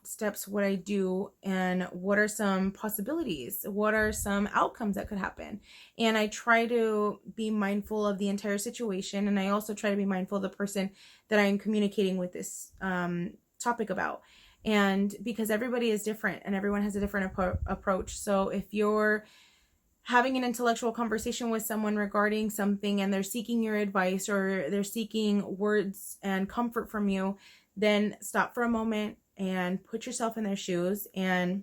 steps would I do, and what are some possibilities? What are some outcomes that could happen? And I try to be mindful of the entire situation, and I also try to be mindful of the person that I'm communicating with this topic about. And because everybody is different and everyone has a different approach. So if you're having an intellectual conversation with someone regarding something and they're seeking your advice or they're seeking words and comfort from you, then stop for a moment and put yourself in their shoes and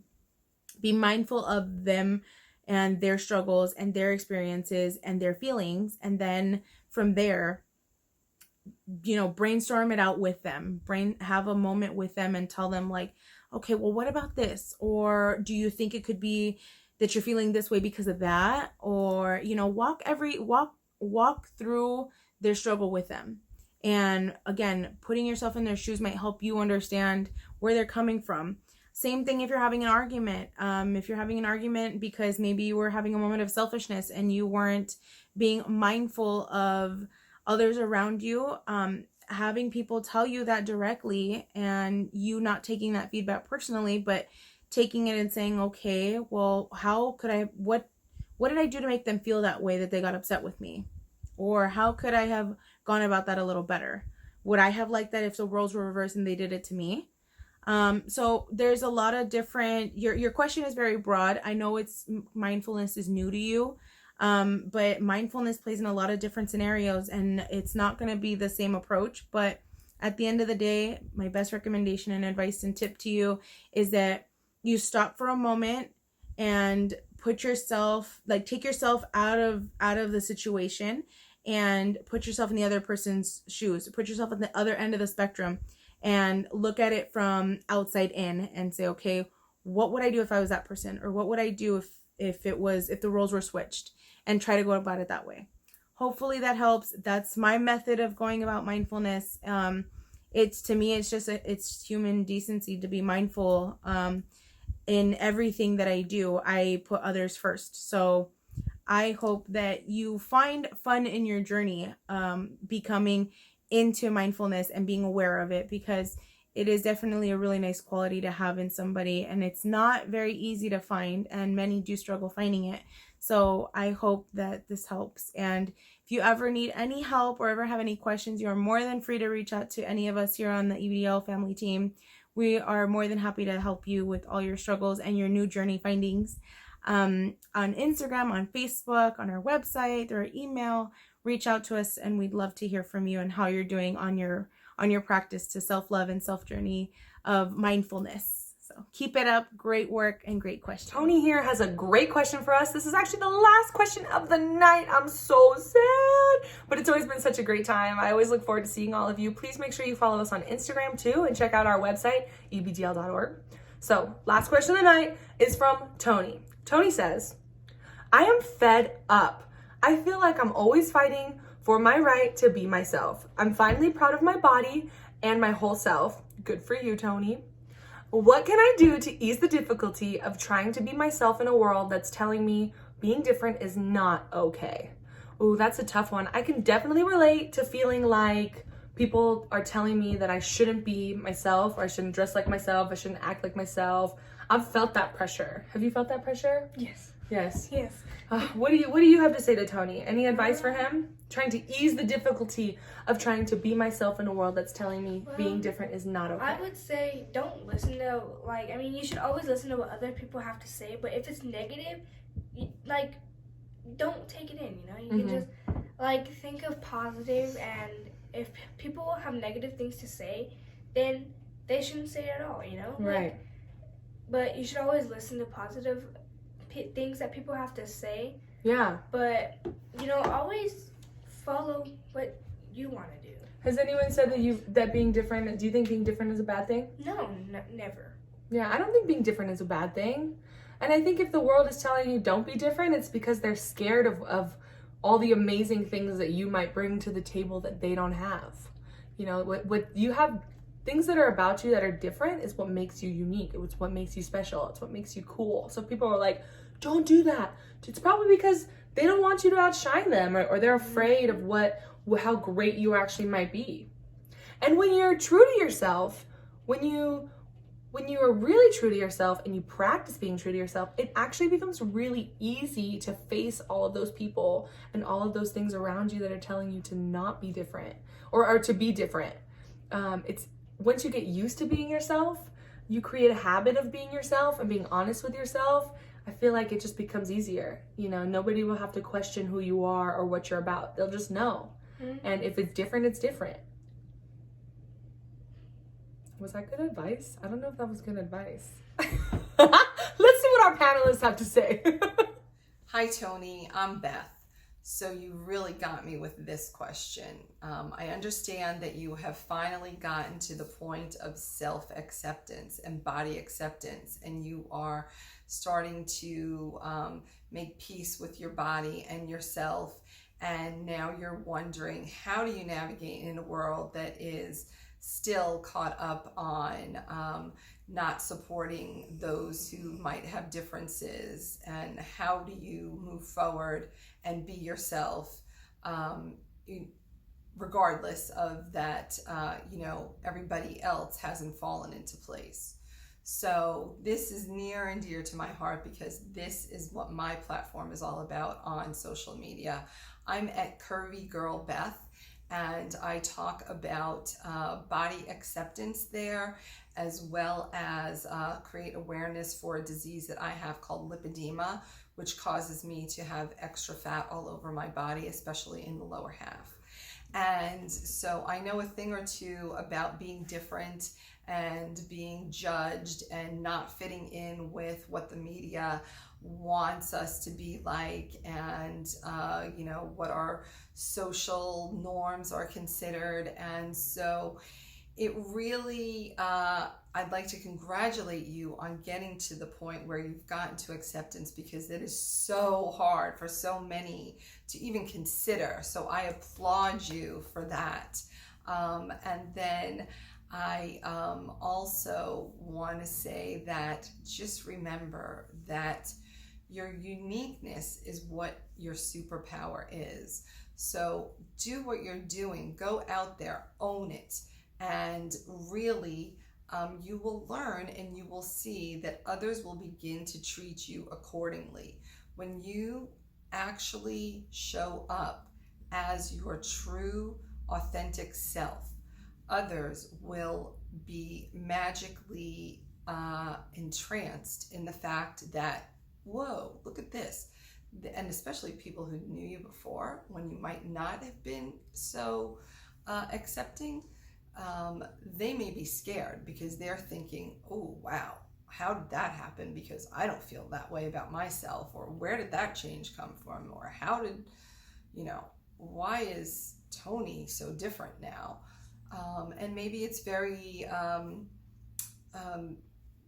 be mindful of them and their struggles and their experiences and their feelings. And then from there, brainstorm it out with them. Have a moment with them and tell them, like, okay, well, what about this? Or do you think it could be that you're feeling this way because of that? Or, walk through their struggle with them. And again, putting yourself in their shoes might help you understand where they're coming from. Same thing if you're having an argument. If you're having an argument because maybe you were having a moment of selfishness and you weren't being mindful of others around you, having people tell you that directly and you not taking that feedback personally, but taking it and saying, okay, well, what did I do to make them feel that way, that they got upset with me? Or how could I have gone about that a little better? would I have liked that if the roles were reversed and they did it to me? So there's a lot of different, your question is very broad. I know mindfulness is new to you, but mindfulness plays in a lot of different scenarios, and it's not going to be the same approach. But at the end of the day, my best recommendation and advice and tip to you is that you stop for a moment and take yourself out of the situation and put yourself in the other person's shoes. Put yourself at the other end of the spectrum and look at it from outside in and say, okay, what would I do if I was that person? Or what would I do if the roles were switched? And try to go about it that way. Hopefully that helps. That's my method of going about mindfulness. It's human decency to be mindful. In everything that I do, I put others first. So I hope that you find fun in your journey, becoming into mindfulness and being aware of it, because it is definitely a really nice quality to have in somebody, and it's not very easy to find, and many do struggle finding it. So I hope that this helps. And if you ever need any help or ever have any questions, you are more than free to reach out to any of us here on the EBDL family team. We are more than happy to help you with all your struggles and your new journey findings. On Instagram, on Facebook, on our website, through our email, reach out to us, and we'd love to hear from you and how you're doing on your practice to self-love and self-journey of mindfulness. So keep it up. Great work and great question. Tony here has a great question for us. This is actually the last question of the night. I'm so sad, but it's always been such a great time. I always look forward to seeing all of you. Please make sure you follow us on Instagram too, and check out our website, ebdl.org. So last question of the night is from Tony. Tony says, I am fed up. I feel like I'm always fighting for my right to be myself. I'm finally proud of my body and my whole self. Good for you, Tony. What can I do to ease the difficulty of trying to be myself in a world that's telling me being different is not okay? Ooh, that's a tough one. I can definitely relate to feeling like people are telling me that I shouldn't be myself, or I shouldn't dress like myself, I shouldn't act like myself. I've felt that pressure. Have you felt that pressure? Yes. Yes. Yes. What do you have to say to Tony? Any advice for him? Trying to ease the difficulty of trying to be myself in a world that's telling me being different is not okay. I would say don't listen to, you should always listen to what other people have to say, but if it's negative, don't take it in, You can just, think of positive, and if people have negative things to say, then they shouldn't say it at all, Right. But you should always listen to positive things that people have to say. Yeah. But, always follow what you want to do. Has anyone said that being different, do you think being different is a bad thing? No, never. Yeah, I don't think being different is a bad thing. And I think if the world is telling you don't be different, it's because they're scared of all the amazing things that you might bring to the table that they don't have. What you have, things that are about you that are different is what makes you unique. It's what makes you special. It's what makes you cool. So people are like, don't do that. It's probably because they don't want you to outshine them, or they're afraid of how great you actually might be. And when you're true to yourself, when you are really true to yourself and you practice being true to yourself, it actually becomes really easy to face all of those people and all of those things around you that are telling you to not be different or to be different. It's once you get used to being yourself, you create a habit of being yourself and being honest with yourself. I feel like it just becomes easier. Nobody will have to question who you are or what you're about. They'll just know. Mm-hmm. And if it's different, it's different. Was that good advice? I don't know if that was good advice. Let's see what our panelists have to say. Hi, Tony. I'm Beth. So you really got me with this question. I understand that you have finally gotten to the point of self-acceptance and body acceptance, and you are starting to make peace with your body and yourself. And now you're wondering, how do you navigate in a world that is still caught up on not supporting those who might have differences, and how do you move forward and be yourself regardless of that, everybody else hasn't fallen into place. So this is near and dear to my heart, because this is what my platform is all about on social media. I'm at Curvey Girl Beth, and I talk about body acceptance there, as well as create awareness for a disease that I have called lipedema, which causes me to have extra fat all over my body, especially in the lower half. And so I know a thing or two about being different and being judged and not fitting in with what the media wants us to be like, and you know, what our social norms are considered. And so it really, I'd like to congratulate you on getting to the point where you've gotten to acceptance, because it is so hard for so many to even consider. So I applaud you for that. And then I also want to say that just remember that your uniqueness is what your superpower is. So do what you're doing, go out there, own it, and really you will learn and you will see that others will begin to treat you accordingly. When you actually show up as your true, authentic self, others will be magically entranced in the fact that, whoa, look at this. And especially people who knew you before, when you might not have been so accepting, they may be scared because they're thinking, oh, wow, how did that happen? Because I don't feel that way about myself. Or where did that change come from? Or how did, you know, why is Tony so different now? And maybe it's very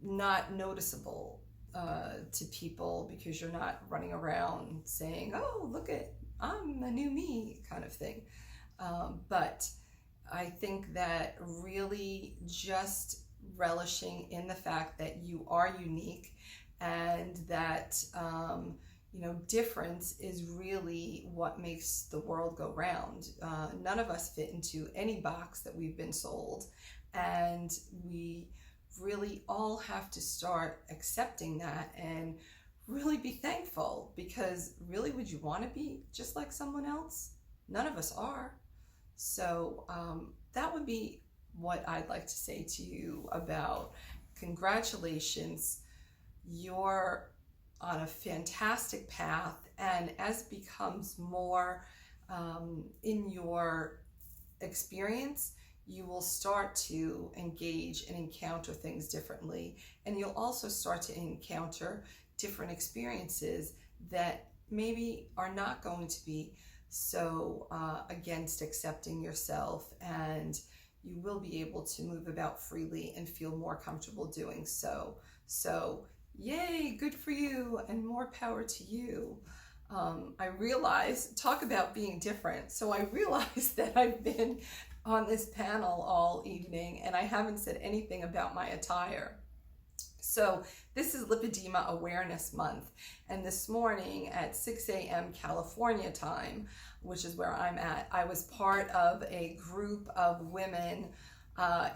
not noticeable to people because you're not running around saying, oh, look at, I'm the new me kind of thing. But I think that really just relishing in the fact that you are unique, and that you know, difference is really what makes the world go round. None of us fit into any box that we've been sold, and we really all have to start accepting that and really be thankful, because really, would you want to be just like someone else? None of us are. So that would be what I'd like to say to you about congratulations. You're on a fantastic path, and as becomes more in your experience, you will start to engage and encounter things differently, and you'll also start to encounter different experiences that maybe are not going to be so against accepting yourself, and you will be able to move about freely and feel more comfortable doing so. So yay, good for you, and more power to you. I realize, talk about being different. So I realized that I've been on this panel all evening and I haven't said anything about my attire. So this is Lipedema Awareness Month, and this morning at 6 a.m. California time, which is where I'm at, I was part of a group of women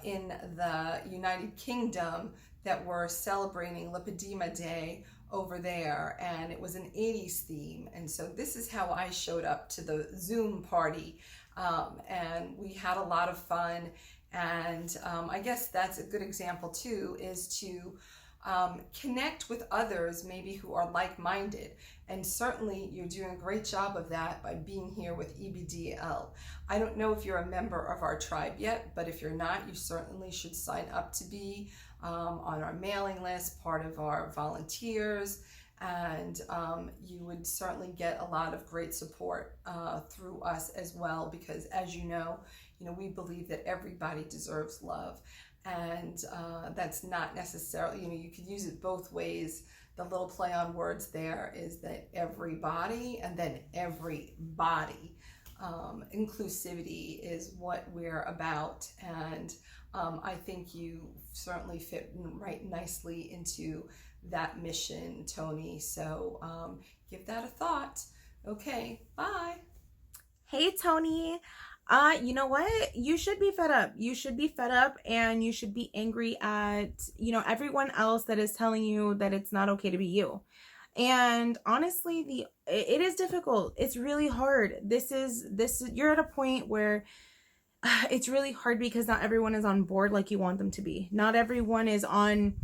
in the United Kingdom that were celebrating Lipedema Day over there, and it was an 80s theme. And so this is how I showed up to the Zoom party, and we had a lot of fun. And I guess that's a good example too, is to connect with others maybe who are like-minded. And certainly you're doing a great job of that by being here with EBDL. I don't know if you're a member of our tribe yet, but if you're not, you certainly should sign up to be on our mailing list, part of our volunteers, and you would certainly get a lot of great support through us as well, because as you know, we believe that everybody deserves love. And that's not necessarily, you could use it both ways. The little play on words there is that everybody and then everybody. Inclusivity is what we're about. And I think you certainly fit right nicely into that mission, Tony. So give that a thought. Okay, bye. Hey, Tony. You know what? You should be fed up. You should be fed up, and you should be angry at, everyone else that is telling you that it's not okay to be you. And honestly, it is difficult. It's really hard. You're at a point where it's really hard because not everyone is on board like you want them to be. Not everyone is on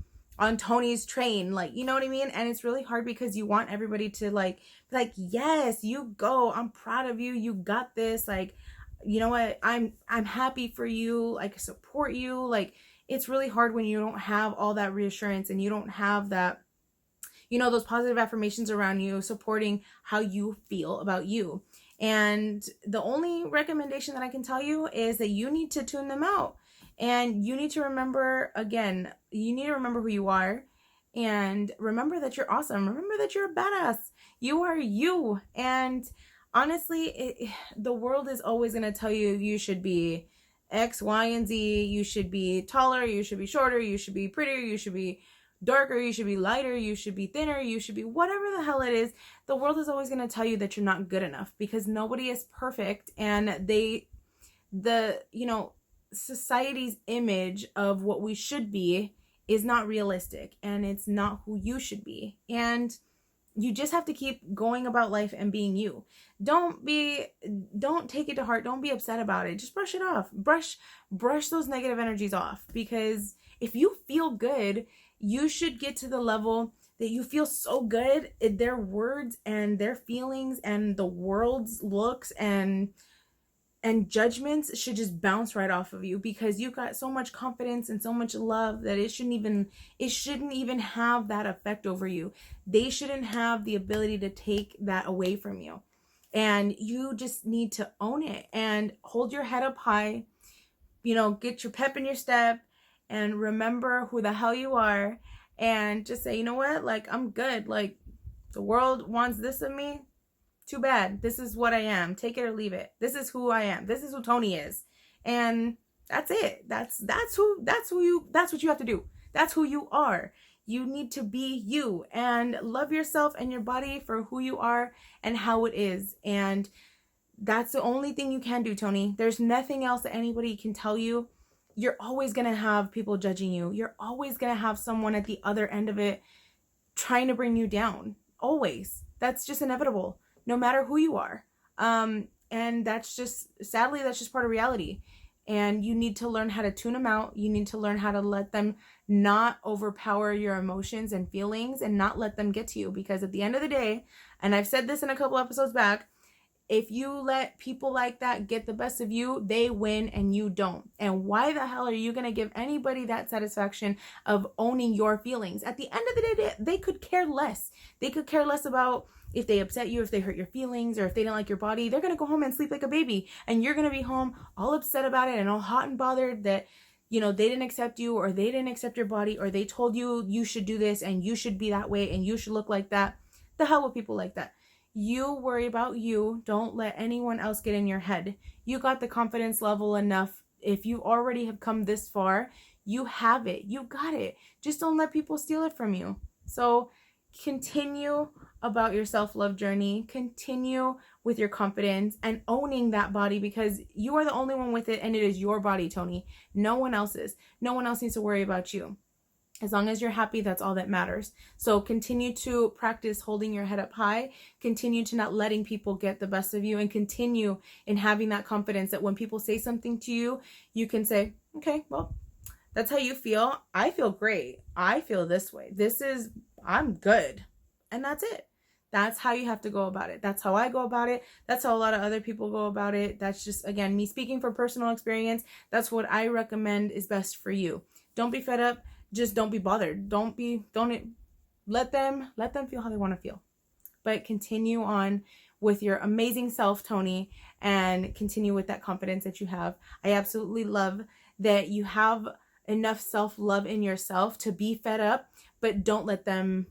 Tony's train, like, you know what I mean? And it's really hard because you want everybody to be like, yes, you go. I'm proud of you. You got this. Like, you know what? I'm happy for you. Like, support you. Like, it's really hard when you don't have all that reassurance and you don't have that, those positive affirmations around you supporting how you feel about you. And the only recommendation that I can tell you is that you need to tune them out. And you need to remember, again, who you are, and remember that you're awesome. Remember that you're a badass. You are you. And honestly, the world is always going to tell you you should be X, Y, and Z. You should be taller. You should be shorter. You should be prettier. You should be darker. You should be lighter. You should be thinner. You should be whatever the hell it is. The world is always going to tell you that you're not good enough because nobody is perfect. And society's image of what we should be is not realistic, and it's not who you should be. And you just have to keep going about life and being you. Don't take it to heart. Don't be upset about it. Just brush it off. Brush those negative energies off, because if you feel good, you should get to the level that you feel so good, their words and their feelings and the world's looks and judgments should just bounce right off of you, because you've got so much confidence and so much love that it shouldn't even have that effect over you. They shouldn't have the ability to take that away from you. And you just need to own it and hold your head up high, get your pep in your step and remember who the hell you are, and just say, you know what? Like, I'm good. Like, the world wants this of me. Too bad. This is what I am. Take it or leave it. This is who I am. This is who Tony is. And that's it. That's what you have to do. That's who you are. You need to be you and love yourself and your body for who you are and how it is. And that's the only thing you can do, Tony. There's nothing else that anybody can tell you. You're always going to have people judging you. You're always going to have someone at the other end of it trying to bring you down. Always. That's just inevitable, no matter who you are. And that's just part of reality. And you need to learn how to tune them out. You need to learn how to let them not overpower your emotions and feelings and not let them get to you. Because at the end of the day, and I've said this in a couple episodes back, if you let people like that get the best of you, they win and you don't. And why the hell are you going to give anybody that satisfaction of owning your feelings? At the end of the day, they could care less. They could care less about if they upset you, if they hurt your feelings, or if they don't like your body. They're going to go home and sleep like a baby. And you're going to be home all upset about it and all hot and bothered that, they didn't accept you, or they didn't accept your body, or they told you you should do this and you should be that way and you should look like that. The hell with people like that. You worry about you. Don't let anyone else get in your head. You got the confidence level enough. If you already have come this far, you have it. You got it. Just don't let people steal it from you. So continue about your self-love journey. Continue with your confidence and owning that body, because you are the only one with it, and it is your body, Tony. No one else's. No one else needs to worry about you. As long as you're happy, that's all that matters. So continue to practice holding your head up high. Continue to not letting people get the best of you, and continue in having that confidence that when people say something to you, you can say, okay, well, that's how you feel. I feel great. I feel this way. I'm good. And that's it. That's how you have to go about it. That's how I go about it. That's how a lot of other people go about it. That's just, again, me speaking from personal experience. That's what I recommend is best for you. Don't be fed up. Just don't be bothered. Don't let them feel how they want to feel. But continue on with your amazing self, Tony, and continue with that confidence that you have. I absolutely love that you have enough self-love in yourself to be fed up, but don't let them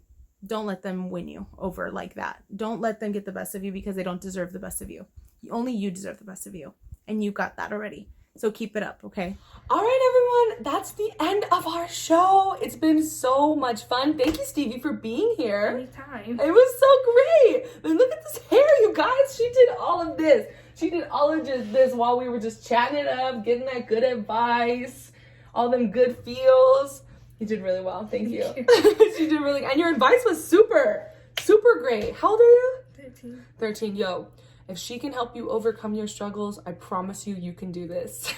win you over like that. Don't let them get the best of you, because they don't deserve the best of you. Only you deserve the best of you. And you got that already. So keep it up, okay? All right, everyone, that's the end of our show. It's been so much fun. Thank you, Stevie, for being here. Anytime. It was so great. And look at this hair, you guys. She did all of this. She did all of just this while we were just chatting it up, getting that good advice, all them good feels. You did really well. Thank you. She did really, and your advice was super, Super great. How old are you? 13. 13. Yo, if she can help you overcome your struggles, I promise you can do this.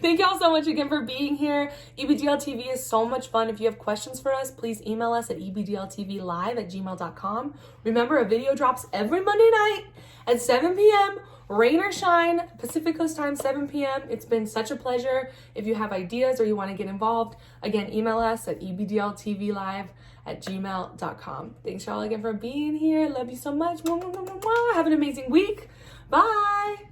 Thank y'all so much again for being here. EBDL TV is so much fun. If you have questions for us, please email us at ebdltvlive@gmail.com. Remember, a video drops every Monday night at 7 p.m. Rain or shine, Pacific Coast time, 7 p.m. It's been such a pleasure. If you have ideas or you want to get involved, again, email us at ebdltvlive@gmail.com. Thanks y'all again for being here. Love you so much. Have an amazing week. Bye.